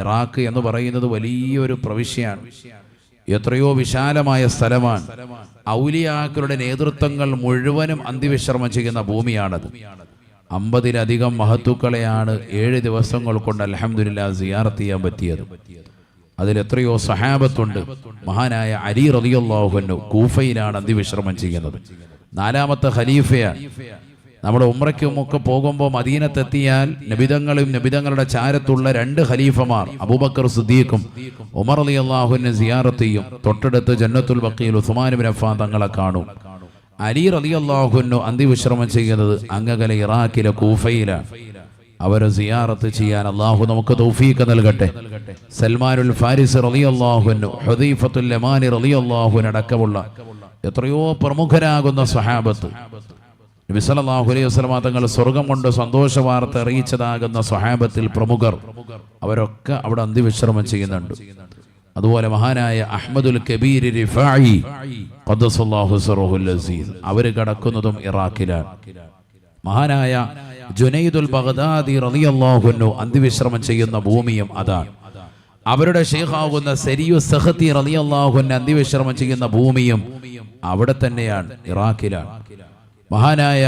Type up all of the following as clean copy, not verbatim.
Iraq എന്ന് പറയുന്നത് വലിയൊരു പ്രവിശ്യയാണ്, എത്രയോ വിശാലമായ സ്ഥലമാണ്. ഔലിയാക്കളുടെ നേതൃത്വങ്ങൾ മുഴുവനും അന്ത്യവിശ്രമം ചെയ്യുന്ന ഭൂമിയാണത്. 50-ലധികം മഹത്തുക്കളെയാണ് 7 ദിവസങ്ങൾ കൊണ്ട് അൽഹംദുലില്ലാഹ് സിയാറത്ത് ചെയ്യാൻ പറ്റിയത്. അതിലെത്രയോ സഹാബത്തുണ്ട്. മഹാനായ അലി റളിയല്ലാഹു അൻഹു കൂഫയിലാണ് അന്ത്യവിശ്രമം ചെയ്യുന്നത്. 4ാമത്തെ ഖലീഫയാണ്. നമ്മൾ ഉംറയ്ക്കുമൊക്കെ പോകുമ്പോൾ മദീനത്തെത്തിയാൽ നബിതങ്ങളും നബിതങ്ങളുടെ ചാരത്തുള്ള 2 ഖലീഫമാർ അബൂബക്കർ സിദ്ദീഖും ഉമർ റളിയല്ലാഹു അൻഹു സിയാറത്ത് ചെയ്യും. തൊട്ടടുത്ത് ജന്നത്തുൽ ബഖീൽ ഉസ്മാൻ ഇബ്നു അഫ്ഫാൻ തങ്ങളെ കാണും. അലി റളിയല്ലാഹു അൻഹു അന്ത്യവിശ്രമം ചെയ്യുന്നത് അങ്ങകലെ ഇറാഖിലെ കൂഫയിലാണ്. അവരെ സിയാറത്ത് ചെയ്യാൻ അള്ളാഹു നമുക്ക് തൗഫീഖ് നൽകട്ടെ. സൽമാനുൽ ഫാരിസ് റളിയല്ലാഹു അൻഹു, ഹുദൈഫത്തുൽ യമാനി റളിയല്ലാഹു അൻഹു അടക്കമുള്ള എത്രയോ പ്രമുഖരാകുന്ന സ്വഹാബത്ത്, നബി സല്ലല്ലാഹു അലൈഹി വസല്ലം തങ്ങൾ സ്വർഗം കൊണ്ട് സന്തോഷ വാർത്ത അറിയിച്ചതാകുന്ന സ്വഹാബത്തിൽ പ്രമുഖർ, അവരൊക്കെ അവിടെ അന്ത്യവിശ്രമം ചെയ്യുന്നുണ്ട്. അതുപോലെ മഹാനായ അഹ്മദുൽ കബീർ റിഫായി ഖദ്ദസല്ലാഹു സിറഹുൽ അസീസ്, അവര് കിടക്കുന്നതും ഇറാഖിലാണ്. മഹാനായ ജുനൈദുൽ ബഗ്ദാദി റളിയല്ലാഹു അൻഹു അന്ത്യവിശ്രമം ചെയ്യുന്ന ഭൂമിയും അതാണ്. അവരുടെ ശൈഖാകുന്ന സരിയു സഖതി റളിയല്ലാഹു അൻഹു അന്ത്യവിശ്രമം ചെയ്യുന്ന ഭൂമിയും അവിടെ തന്നെയാണ്, ഇറാഖിലാണ്. മഹാനായ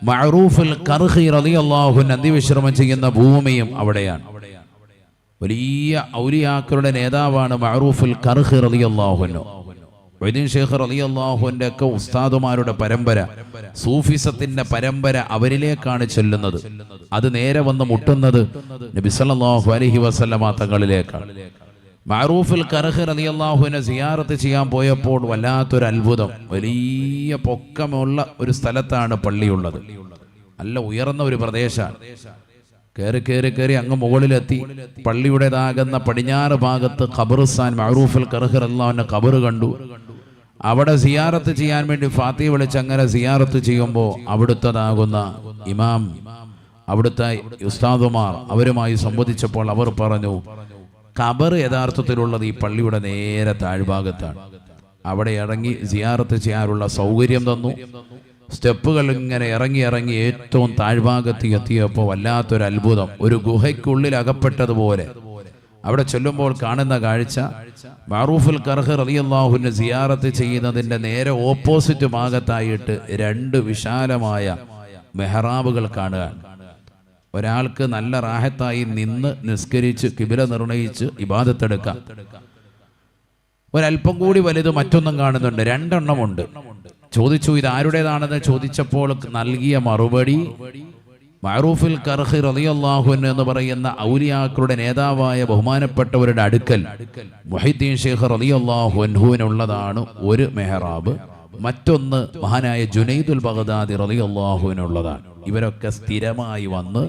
മഅറൂഫുൽ ഖർഖി റളിയല്ലാഹു അൻഹു അന്ത്യവിശ്രമം ചെയ്യുന്ന ഭൂമിയും അവിടെയാണ്. വലിയ ഔലിയാക്കളുടെ നേതാവാണ് മഅറൂഫുൽ ഖർഖി റളിയല്ലാഹു അൻഹു. വൈദ്യൻ ഷേഖ് റളിയല്ലാഹു അൻഹു ഒക്കെ ഉസ്താദുമാരുടെ പരമ്പര, സൂഫിസത്തിന്റെ പരമ്പര അവരിലേക്കാണ് ചെല്ലുന്നത്. അത് നേരെ വന്ന് മുട്ടുന്നത് നബി സല്ലല്ലാഹു അലൈഹി വസല്ലമ തങ്ങളിലേക്കാണ്. മഅറൂഫുൽ ഖർഖി റളിയല്ലാഹു അൻഹു സിയാറത്ത് ചെയ്യാൻ പോയപ്പോൾ വല്ലാത്തൊരു അത്ഭുതം. വലിയ പൊക്കമുള്ള ഒരു സ്ഥലത്താണ് പള്ളിയുള്ളത്. നല്ല ഉയർന്ന ഒരു പ്രദേശമാണ്. കയറി അങ്ങ് മുകളിലെത്തി പള്ളിയുടേതാകുന്ന പടിഞ്ഞാറ് ഭാഗത്ത് ഖബർസ്ഥാൻ മഅറൂഫുൽ ഖർഖി റളിയല്ലാഹു അൻഹു ഖബർ കണ്ടു. അവിടെ സിയാറത്ത് ചെയ്യാൻ വേണ്ടി ഫാത്തിഹ വിളിച്ച് അങ്ങനെ സിയാറത്ത് ചെയ്യുമ്പോൾ അവിടുത്തതാകുന്ന ഇമാം, അവിടുത്തെ ഉസ്താദുമാർ അവരുമായി സംവദിച്ചപ്പോൾ അവർ പറഞ്ഞു, ഖബർ യഥാർത്ഥത്തിലുള്ളത് ഈ പള്ളിയുടെ നേരെ താഴ്ഭാഗത്താണ്. അവിടെ ഇറങ്ങി സിയാറത്ത് ചെയ്യാനുള്ള സൗകര്യം തന്നു. സ്റ്റെപ്പുകൾ ഇങ്ങനെ ഇറങ്ങി ഏറ്റവും താഴ്ഭാഗത്ത് എത്തിയപ്പോൾ വല്ലാത്തൊരു അത്ഭുതം, ഒരു ഗുഹയ്ക്കുള്ളിൽ അകപ്പെട്ടതുപോലെ. അവിടെ ചെല്ലുമ്പോൾ കാണുന്ന കാഴ്ച, മഅറൂഫുൽ ഖർഖി റളിയല്ലാഹു അൻഹു സിയാറത്ത് ചെയ്യുന്നതിൻ്റെ നേരെ ഓപ്പോസിറ്റ് ഭാഗത്തായിട്ട് 2 വിശാലമായ മെഹ്റാബുകൾ കാണുക. ഒരാൾക്ക് നല്ല റാഹത്തായി നിന്ന് നിസ്കരിച്ച് കിബില നിർണയിച്ച് ഇബാദത്തെടുക്കാം. ഒരല്പം കൂടി വലുത് മറ്റൊന്നും കാണുന്നുണ്ട്, 2 എണ്ണമുണ്ട്. ചോദിച്ചു ഇത് ആരുടേതാണെന്ന് ചോദിച്ചപ്പോൾ നൽകിയ മറുപടി മഅറൂഫുൽ ഖർഖി റളിയല്ലാഹു അൻഹു എന്ന് പറയുന്ന ഔലിയാക്കളുടെ നേതാവായ ബഹുമാനപ്പെട്ടവരുടെ അടുക്കൽ മുഹീദ്ദീൻ ഷേഖ് റളിയല്ലാഹു അൻഹുവിനുള്ളതാണ് ഒരു മെഹ്റാബ്, മറ്റൊന്ന് മഹാനായ ജുനൈദുൽ ബഗ്ദാദി റളിയല്ലാഹു അൻഹുവിനുള്ളതാണ്. ഇവരൊക്കെ സ്ഥിരമായി വന്ന്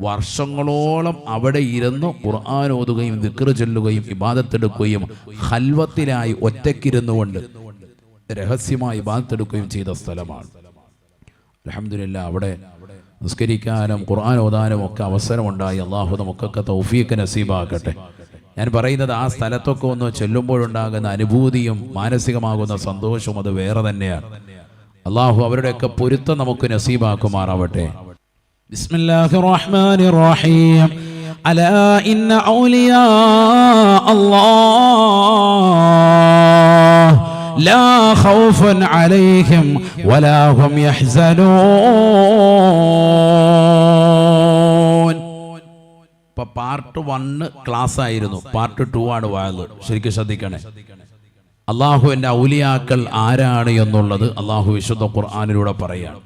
വർഷങ്ങളോളം അവിടെ ഇരുന്ന് ഖുർആൻ ഓതുകയും ദിക്ർ ചൊല്ലുകയും ഇബാദത്തെടുക്കുകയും ഖൽവത്തിലായി ഒറ്റയ്ക്കിരുന്നുകൊണ്ട് രഹസ്യമായി ഇബാദത്തെടുക്കുകയും ചെയ്ത സ്ഥലമാണ്. അൽഹംദുലില്ലാഹ് അവിടെ നിസ്കരിക്കാനും ഖുർആൻ ഓതാനും ഒക്കെ അവസരമുണ്ടായി. അള്ളാഹു നമുക്കൊക്കെ തൗഫീഖ് നസീബാക്കട്ടെ. ഞാൻ പറയുന്നത് ആ സ്ഥലത്തൊക്കെ ഒന്ന് ചെല്ലുമ്പോഴുണ്ടാകുന്ന അനുഭൂതിയും മാനസികമാകുന്ന സന്തോഷവും അത് വേറെ തന്നെയാണ്. അള്ളാഹു അവരുടെയൊക്കെ പൊരുത്തം നമുക്ക് നസീബാക്കുമാറാവട്ടെ. ബിസ്മില്ലാഹിർ റഹ്മാനിർ റഹീം. അലാ ഇന്ന ഔലിയാ അല്ലാഹ് ലാ ഖൗഫുൻ അലൈഹിം വലാ ഹും യഹ്സനൂൻ. ഇപ്പൊ പാർട്ട് 1 ക്ലാസ് ആയിരുന്നു, പാർട്ട് 2 ആണ് വാഴ്. ശരിക്കും ശ്രദ്ധിക്കണേ. അള്ളാഹുവിന്റെ ഔലിയാക്കൾ ആരാണ് എന്നുള്ളത് അള്ളാഹു വിശുദ്ധ ഖുർആനിലൂടെ പറയാണ്.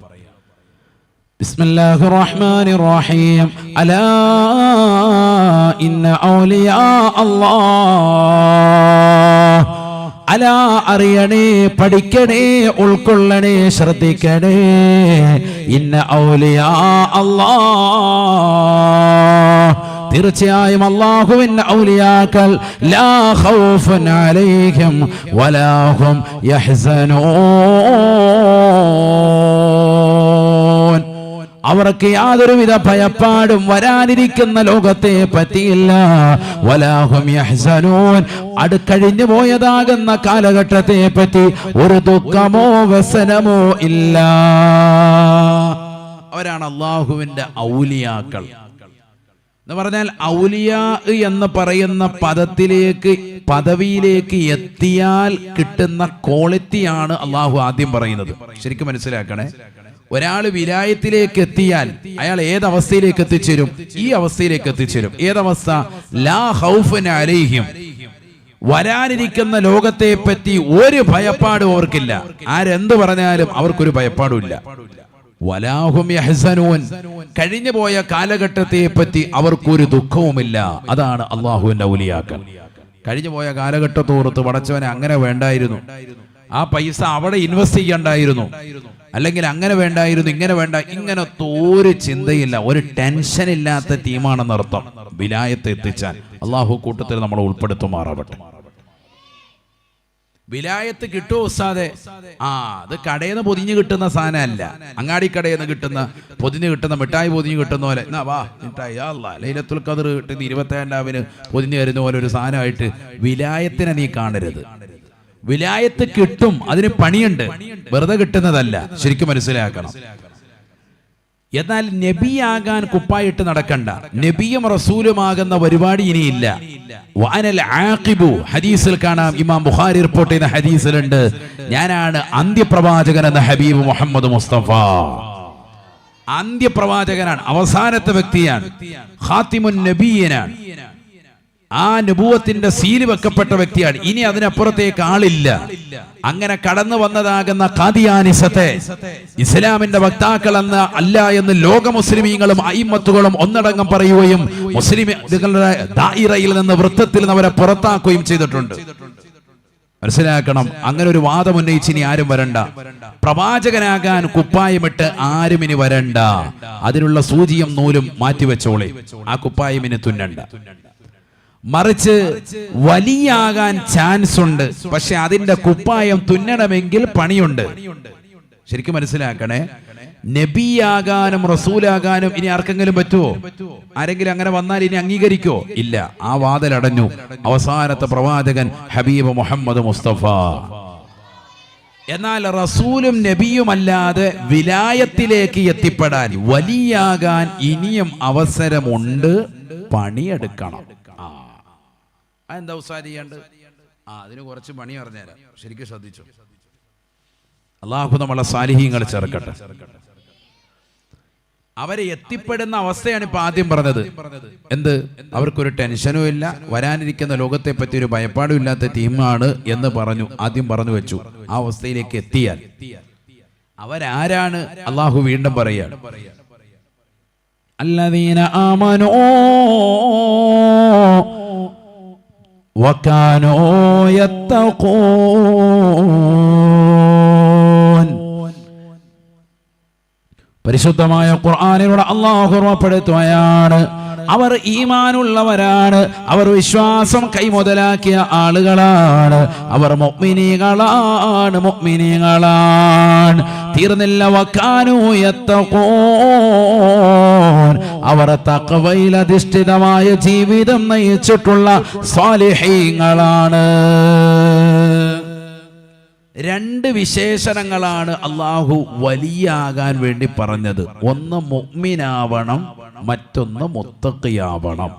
ബിസ്മില്ലാഹിർ റഹ്മാനിർ റഹീം. അലാ ഇന്ന ഔലിയാ അല്ലാഹ്. അലാ അറിയണേ, പഠിക്കണേ, ഉൾക്കൊള്ളണേ, ശ്രദ്ധിക്കണേ. ഇന്ന ഔലിയാ അല്ലാഹ്, തീർച്ചയായും അല്ലാഹുവിന്റെ ഔലിയാക്കൾ ലാ ഖൗഫുൻ അലൈഹിം വലാ ഹും യഹ്സനൂൻ. അവർക്ക് യാതൊരുവിധ ഭയപ്പാടും വരാനിരിക്കുന്ന ലോകത്തെ പറ്റിയില്ല. വലാ ഹും യഹ്സനൂൻ, അടുക്കഴിഞ്ഞു പോയതാകുന്ന കാലഘട്ടത്തെ പറ്റി ഒരു ദുഃഖമോ വ്യസനമോ ഇല്ല. അവരാണ് അല്ലാഹുവിന്റെ ഔലിയാക്കൾ. എന്ന് പറഞ്ഞാൽ ഔലിയാ എന്ന് പറയുന്ന പദവിയിലേക്ക് എത്തിയാൽ കിട്ടുന്ന ക്വാളിറ്റിയാണ് അള്ളാഹു ആദ്യം പറയുന്നത്. ശരിക്കും മനസ്സിലാക്കണേ, ഒരാൾ വിലായത്തിലേക്ക് എത്തിയാൽ അയാൾ ഏതവസ്ഥയിലേക്ക് എത്തിച്ചേരും? ഈ അവസ്ഥയിലേക്ക് എത്തിച്ചേരും. ഏതവസ്ഥ? ലാ ഖൗഫുൻ അലൈഹിം, വരാനിരിക്കുന്ന ലോകത്തെ പറ്റി ഒരു ഭയപ്പാടും അവർക്കില്ല. ആരെന്ത് പറഞ്ഞാലും അവർക്കൊരു ഭയപ്പാടുമില്ല. വലാഹും യഹ്സനൂൻ, കഴിഞ്ഞു പോയ കാലഘട്ടത്തെ പറ്റി അവർക്കൊരു ദുഃഖവുമില്ല. അതാണ് അള്ളാഹുവിന്റെ ഔലിയാക്കൾ. കഴിഞ്ഞു പോയ കാലഘട്ടത്തോർത്ത് പടച്ചവനെ അങ്ങനെ വേണ്ടായിരുന്നു, ആ പൈസ അവിടെ ഇൻവെസ്റ്റ് ചെയ്യണ്ടായിരുന്നു, അല്ലെങ്കിൽ അങ്ങനെ വേണ്ടായിരുന്നു, ഇങ്ങനെ വേണ്ട, ഇങ്ങനത്തെ ഒരു ചിന്തയില്ല, ഒരു ടെൻഷൻ ഇല്ലാത്ത ടീമാണെന്നർത്ഥം വിലായത്ത് എത്തിച്ചാൽ. അള്ളാഹു കൂട്ടത്തിൽ നമ്മളെ ഉൾപ്പെടുത്തുമാറാവട്ടെ. വിലായത്ത് കിട്ടുമോ ഉസ്താദെ? അത് കടയിൽ നിന്ന് പൊതിഞ്ഞ് കിട്ടുന്ന സാധനമല്ല, അങ്ങാടി കടയിൽ നിന്ന് കിട്ടുന്ന പൊതിഞ്ഞ് കിട്ടുന്ന മിഠായി പൊതിഞ്ഞ് കിട്ടുന്ന പോലെ. എന്നാ വാ മിഠായി, ലൈലത്തുൽ ഖദർ കിട്ടുന്ന 27 പൊതിഞ്ഞ് തരുന്ന പോലെ ഒരു സാധനമായിട്ട് വിലായത്തിനെ നീ കാണരുത്. വിലായത്ത് കിട്ടും, അതിന് പണിയുണ്ട്, വെറുതെ കിട്ടുന്നതല്ല. ശരിക്കും മനസ്സിലാക്കണം. എന്നാൽ നബിയാകാൻ കുപ്പായിട്ട് നടക്കണ്ട. നബിയും റസൂലുമാകുന്ന പരിപാടി ഇനിയില്ല. വഅനൽ ആഖിബു, ഹദീസിൽ കാണാം, ഇമാം ബുഖാരി റിപ്പോർട്ട് ചെയ്യുന്ന ഹദീസിലുണ്ട്, ഞാനാണ് അന്ത്യപ്രവാചകൻ എന്ന ഹബീബ് മുഹമ്മദ് മുസ്തഫ. അന്ത്യപ്രവാചകനാണ്, അവസാനത്തെ വ്യക്തിയാണ്, ഖാതിമുൻ നബിയ്യനാണ്, ആ നബുവത്തിന്റെ സീല് വെക്കപ്പെട്ട വ്യക്തിയാണ്. ഇനി അതിനപ്പുറത്തേക്ക് ആളില്ല. അങ്ങനെ കടന്നു വന്നതാകുന്ന ഖാദിയാനിസത്തെ ഇസ്ലാമിന്റെ വക്താക്കൾ എന്ന് അല്ല എന്ന് ലോക മുസ്ലിമീങ്ങളും അയിമ്മത്തുകളും ഒന്നടങ്കം പറയുകയും മുസ്ലിമുകളുടെ ദായിറയിൽ നിന്ന് വൃത്തത്തിൽ നിന്ന് അവരെ പുറത്താക്കുകയും ചെയ്തിട്ടുണ്ട്. മനസ്സിലാക്കണം. അങ്ങനെ ഒരു വാദം ഉന്നയിച്ച് ഇനി ആരും വരണ്ട. പ്രവാചകനാകാൻ കുപ്പായമിട്ട് ആരും ഇനി വരണ്ട. അതിനുള്ള സൂചിയും നൂലും മാറ്റിവെച്ചോളെ, ആ കുപ്പായം ഇനി തുന്നണ്ട. മറിച്ച് വലിയാകാൻ ചാൻസ് ഉണ്ട്, പക്ഷെ അതിന്റെ കുപ്പായം തുന്നണമെങ്കിൽ പണിയുണ്ട്. ശരിക്കും മനസ്സിലാക്കണേ. നബിയാകാനും റസൂലാകാനും ഇനി ആർക്കെങ്കിലും പറ്റുമോ? ആരെങ്കിലും അങ്ങനെ വന്നാൽ ഇനി അംഗീകരിക്കോ? ഇല്ല. ആ വാതിലടഞ്ഞു. അവസാനത്തെ പ്രവാചകൻ ഹബീബ് മുഹമ്മദ് മുസ്തഫ. എന്നാൽ റസൂലും നബിയുമല്ലാതെ വിലായത്തിലേക്ക് എത്തിപ്പെടാൻ, വലിയാകാൻ ഇനിയും അവസരമുണ്ട്. പണിയെടുക്കണം. എന്താ ഉസ്താദ് ചെയ്യേണ്ടത്? അതിന് കുറച്ച് പണി പറഞ്ഞുതരാം. ശരിക്കും ശ്രദ്ധിച്ചു. അള്ളാഹു നമ്മളെ സാലിഹീങ്ങൾ ചേർക്കട്ടെ. അവരെ എത്തിപ്പെടുന്ന അവസ്ഥയാണ് ഇപ്പൊ ആദ്യം പറഞ്ഞത്. എന്ത്? അവർക്കൊരു ടെൻഷനും ഇല്ല, വരാനിരിക്കുന്ന ലോകത്തെ പറ്റി ഒരു ഭയപ്പാടും ഇല്ലാത്ത ടീമാണ് എന്ന് പറഞ്ഞു, ആദ്യം പറഞ്ഞു വെച്ചു. ആ അവസ്ഥയിലേക്ക് എത്തിയാൽ അവരാരാണ്? അള്ളാഹു വീണ്ടും പറയാണ്, അല്ലദീന ആമനൂ വകാനൂ യത്തഖൂൻ. പരിശുദ്ധമായ ഖുർആനിലൂടെ അല്ലാഹു ഓർമ്മപ്പെടുത്തുകയാണ്, അവർ ഈമാനുള്ളവരാണ്, അവർ വിശ്വാസം കൈമുതലാക്കിയ ആളുകളാണ്, അവർ മുഅ്മിനീകളാണ്, മുഅ്മിനീകളാണ്. തീർന്നില്ല, വകാനൂ യത്തഖൂൻ, അവർ തഖ്വയിൽ അധിഷ്ഠിതമായ ജീവിതം നയിച്ചിട്ടുള്ള സ്വാലിഹീങ്ങളാണ്. രണ്ട് വിശേഷണങ്ങളാണ് അള്ളാഹു വലിയാകാൻ വേണ്ടി പറഞ്ഞത്. ഒന്ന് മുഅ്മിനാവണം, മറ്റൊന്ന് മുത്തഖിയാവണം.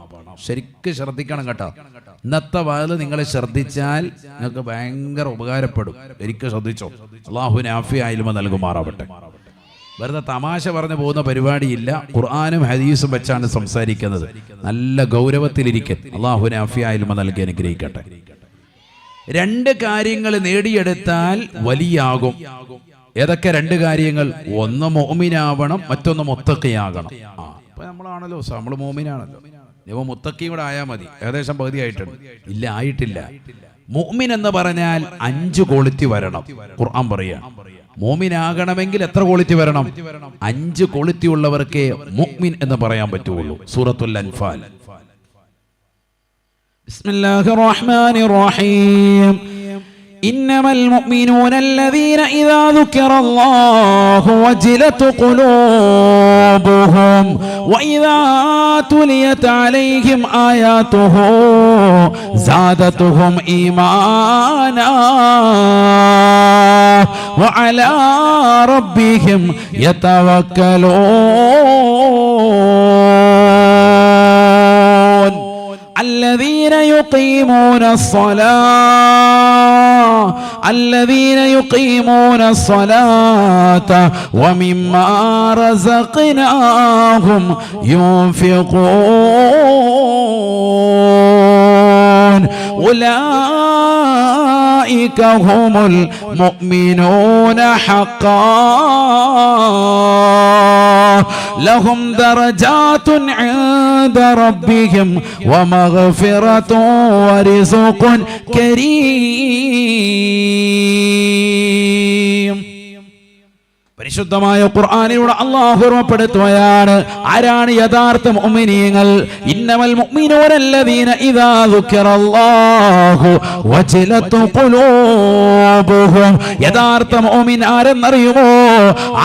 ശരിക്കും ശ്രദ്ധിക്കണം കേട്ടോ. ഇന്നത്തെ വാതിൽ നിങ്ങൾ ശ്രദ്ധിച്ചാൽ നിങ്ങൾക്ക് ഭയങ്കര ഉപകാരപ്പെടും. ശരിക്കും ശ്രദ്ധിച്ചോ. അള്ളാഹുവിന് ആഫിയ ഇൽമ നൽകുമാറാവട്ടെ. വെറുതെ തമാശ പറഞ്ഞു പോകുന്ന പരിപാടിയില്ല. ഖുർആനും ഹദീസും വെച്ചാണ് സംസാരിക്കുന്നത്. നല്ല ഗൗരവത്തിലിരിക്കൻ. അള്ളാഹുവിന് ആഫിയ ഇൽമ നൽകി അനുഗ്രഹിക്കട്ടെ. രണ്ട് കാര്യങ്ങൾ നേടിയെടുത്താൽ വലിയാകും. ഏതൊക്കെ രണ്ട് കാര്യങ്ങൾ? ഒന്ന് മുഅ്മിനാവണം, മറ്റൊന്ന് മുത്തഖിയാകണം. അപ്പൊ നമ്മളാണല്ലോ, നമ്മൾ മുഅ്മിനാണല്ലോ. ഇവ മുത്തഖിയും കൂടെ ആയാൽ മതി. ഏകദേശം പകുതി ആയിട്ടുണ്ട്. ഇല്ല, ആയിട്ടില്ല. മുഅ്മിൻ എന്ന് പറഞ്ഞാൽ 5 ക്വാളിറ്റി വരണം. ഖുർആൻ പറയാ, മുഅ്മിനാകണമെങ്കിൽ എത്ര ക്വാളിറ്റി വരണം? 5 ക്വാളിറ്റി ഉള്ളവർക്കേ മുഅ്മിൻ എന്ന് പറയാൻ പറ്റുള്ളൂ. സൂറത്തുൽ അൻഫാൽ. بسم الله الرحمن الرحيم إنما المؤمنون الذين إذا ذكر الله وجلت قلوبهم وإذا تليت عليهم آياته زادتهم إيمانا وعلى ربهم يتوكلون. الذين يقيمون الصلاة الذين يقيمون الصلاة ومما رزقناهم ينفقون أولئك هم المؤمنون حقا لهم درجات عند ربهم ومغفرة ورزق كريم. പരിശുദ്ധമായ ഖുർആനിലൂടെ അല്ലാഹു ഓർമ്മപ്പെടുത്തുകയാണ് ആരാണ് യഥാർത്ഥ മുഅ്മിനീങ്ങൾ. ഇന്നമൽ മുഅ്മിനൂന അല്ലദീന ഇദാ ദുക്കിറല്ലാഹു വജിലത് ഖുലൂബുഹും. യഥാർത്ഥ മുഅ്മിൻ ആരെന്നറിയുമോ?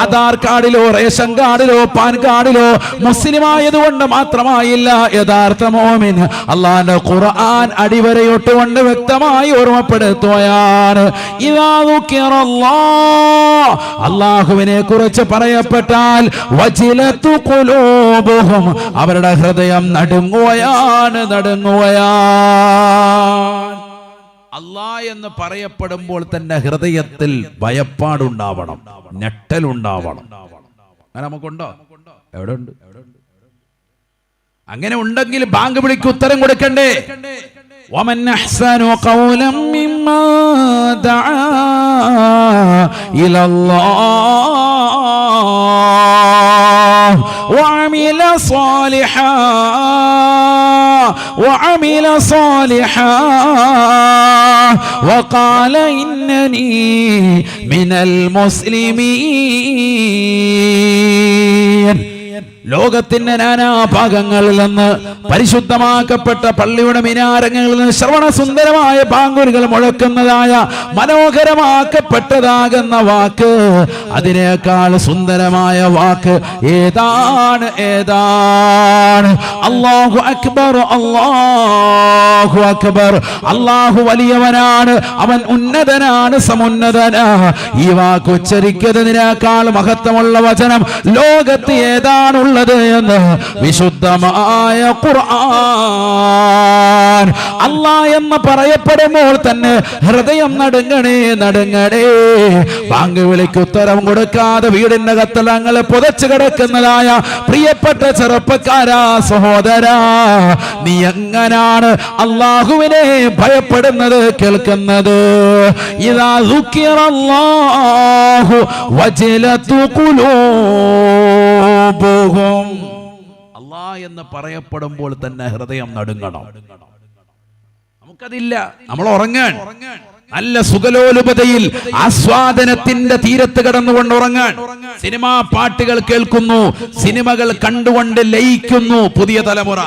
ആധാർ കാർഡിലോ റേഷൻ കാർഡിലോ പാൻ കാർഡിലോ മുസ്ലിം ആയതുകൊണ്ട് മാത്രമായില്ല യഥാർത്ഥ മുഅ്മിൻ. അല്ലാഹുവിന്റെ ഖുർആൻ അടിവരയിട്ടുകൊണ്ട് വ്യക്തമായി ഓർമ്മപ്പെടുത്തുകയാണ്. ഇദാ ദുക്കിറല്ലാഹ് അല്ലാഹുവിനെ കുറിച്ച് പറയപ്പെട്ടാൽ വജിലതു ഖുലൂബുഹും അവരുടെ ഹൃദയം നടുങ്ങുകയാണ്. അല്ലാഹ് എന്ന് പറയപ്പെടുമ്പോൾ തന്നെ ഹൃദയത്തിൽ ഭയപ്പാടുണ്ടാവണം, ഞെട്ടലുണ്ടാവണം. അങ്ങനെ നമുക്കുണ്ടോ? എവിടെ ഉണ്ട്? അങ്ങനെ ഉണ്ടെങ്കിൽ ബാങ്ക് വിളിക്ക് ഉത്തരം കൊടുക്കണ്ടേ? ومن أحسن قولا ممن دعا إلى الله وعمل صالحا وقال إنني من المسلمين. ലോകത്തിന്റെ നാനാഭാഗങ്ങളിൽ നിന്ന് പരിശുദ്ധമാക്കപ്പെട്ട പള്ളിയുടെ മിനാരങ്ങളിൽ നിന്ന് ശ്രവണ സുന്ദരമായ ബാങ്കുകൾ മുഴക്കുന്നതായ മനോഹരമാക്കപ്പെട്ടതാകുന്ന വാക്ക്, അതിനേക്കാൾ സുന്ദരമായ വാക്ക് ഏതാണ്? അല്ലാഹു അക്ബർ, അല്ലാഹു അക്ബർ. അല്ലാഹു വലിയവനാണ്, അവൻ ഉന്നതനാണ്, സമുന്നതനാ. ഈ വാക്ക് ഉച്ചരിക്കുന്നതിനേക്കാൾ മഹത്വമുള്ള വചനം ലോകത്ത് ഏതാണുള്ളത് എന്ന് വിശുദ്ധമായ ഖുർആൻ. അല്ലാഹ് എന്ന് പറയപ്പെടുമ്പോൾ തന്നെ ഹൃദയം നടുങ്ങണേ. ബാങ്ക് വിളിക്ക് ഉത്തരം കൊടുക്കാതെ വീടിന്റെ കത്തളങ്ങളെ പുതച്ചു കിടക്കുന്നതായ പ്രിയപ്പെട്ട ചെറുപ്പക്കാരാ, സഹോദരാ, നീ എങ്ങനാണ് അല്ലാഹുവിനെ ഭയപ്പെടുന്നത്, കേൾക്കുന്നത്? ഇദാ ദുക്കിറല്ലാഹു വജിലതു ഖുലൂബുഹും. അല്ലാഹ് എന്ന് പറയപ്പെടുമ്പോൾ തന്നെ ഹൃദയം നടുങ്ങണം. നമുക്കതില്ല. നമ്മൾ ഉറങ്ങാൻ നല്ല സുഖലോലുപതയിൽ ആസ്വാദനത്തിന്റെ തീരത്ത് കിടന്നുകൊണ്ട് ഉറങ്ങാൻ സിനിമാ പാട്ടുകൾ കേൾക്കുന്നു, സിനിമകൾ കണ്ടുകൊണ്ട് ലയിക്കുന്നു. പുതിയ തലമുറ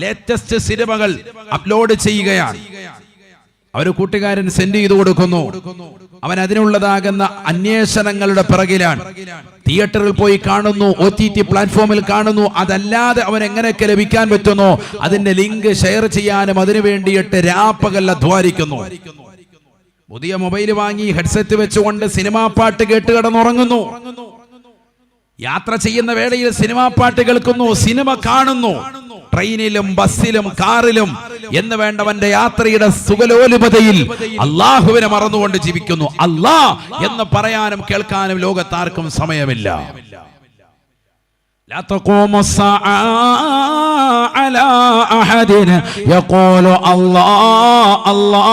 ലേറ്റസ്റ്റ് സിനിമകൾ അപ്ലോഡ് ചെയ്യുകയാണ്. അവര് കൂട്ടുകാരൻ സെൻഡ് ചെയ്തു കൊടുക്കുന്നു. അവൻ അതിനുള്ളതാകുന്ന അന്വേഷണങ്ങളുടെ പിറകിലാണ്. തിയേറ്ററിൽ പോയി കാണുന്നു, OTT പ്ലാറ്റ്ഫോമിൽ കാണുന്നു. അതല്ലാതെ അവൻ എങ്ങനെയൊക്കെ ലഭിക്കാൻ പറ്റുന്നു അതിന്റെ ലിങ്ക് ഷെയർ ചെയ്യാനും അതിനു വേണ്ടിയിട്ട് രാപ്പകൽ അധ്വാനിക്കുന്നു. പുതിയ മൊബൈൽ വാങ്ങി ഹെഡ്സെറ്റ് വെച്ചുകൊണ്ട് സിനിമാ പാട്ട് കേട്ട് കിടന്നുറങ്ങുന്നു. യാത്ര ചെയ്യുന്ന വേളയിൽ സിനിമാ പാട്ട് കേൾക്കുന്നു, സിനിമ കാണുന്നു. ട്രെയിനിലും ബസ്സിലും കാറിലും എന്ന് വേണ്ടവന്റെ യാത്രയുടെ സുഖലോലുപതയിൽ അല്ലാഹുവിനെ മറന്നുകൊണ്ട് ജീവിക്കുന്നു. അല്ലാഹ് എന്ന് പറയാനും കേൾക്കാനും ലോകത്താർക്കും സമയമില്ല. لا تقوم الساعة على أحد يقول الله الله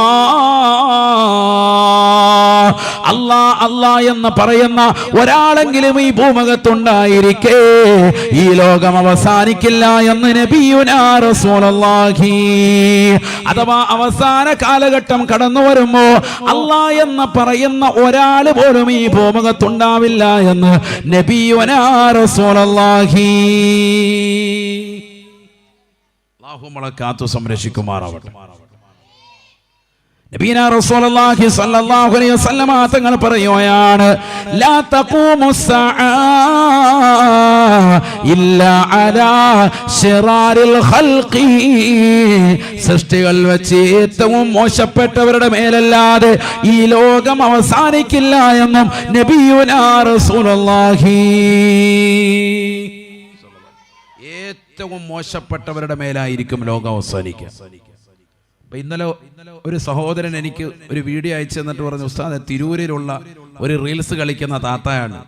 അല്ലാഹ് അല്ലാഹ് എന്ന് പറയുന്ന ഒരാളെങ്കിലും ഈ ഭൂമുഖത്തുണ്ടായിരിക്കെ ഈ ലോകം അവസാനിക്കില്ല എന്ന് നബിയുനാ റസൂലുള്ളാഹി. അഥവാ അവസാന കാലഘട്ടം കടന്നു വരുമ്പോ അല്ലാഹ് എന്ന് പറയുന്ന ഒരാൾ പോലും ഈ ഭൂമുഖത്തുണ്ടാവില്ല എന്ന് നബിയുനാ റസൂലുള്ളാഹി. അല്ലാഹു നമ്മളെ കാത്തു സംരക്ഷിക്കുമാറാവട്ടെ. നബീനാ റസൂലുള്ളാഹി സ്വല്ലല്ലാഹു അലൈഹി വസല്ലം തങ്ങൾ പറയുകയാണ്, ലാ തഖൂമുസ്സാഅ ഇല്ലാ അലാ ശിറാരിൽ ഖൽഖി. സൃഷ്ടികൾ വെച്ച് ഏറ്റവും മോശപ്പെട്ടവരുടെ മേലല്ലാതെ ഈ ലോകം അവസാനിക്കില്ല എന്നും നബിയുനാ റസൂലുള്ളാഹി. ഏറ്റവും മോശപ്പെട്ടവരുടെ മേലായിരിക്കും ലോകം അവസാനിക്കുക. അപ്പൊ ഇന്നലെ ഒരു സഹോദരൻ എനിക്ക് ഒരു വീഡിയോ അയച്ചു തന്നിട്ട് പറഞ്ഞു, ഉസ്താദ് തിരൂരിലുള്ള ഒരു റീൽസ് കളിക്കുന്ന താത്തയാണ്,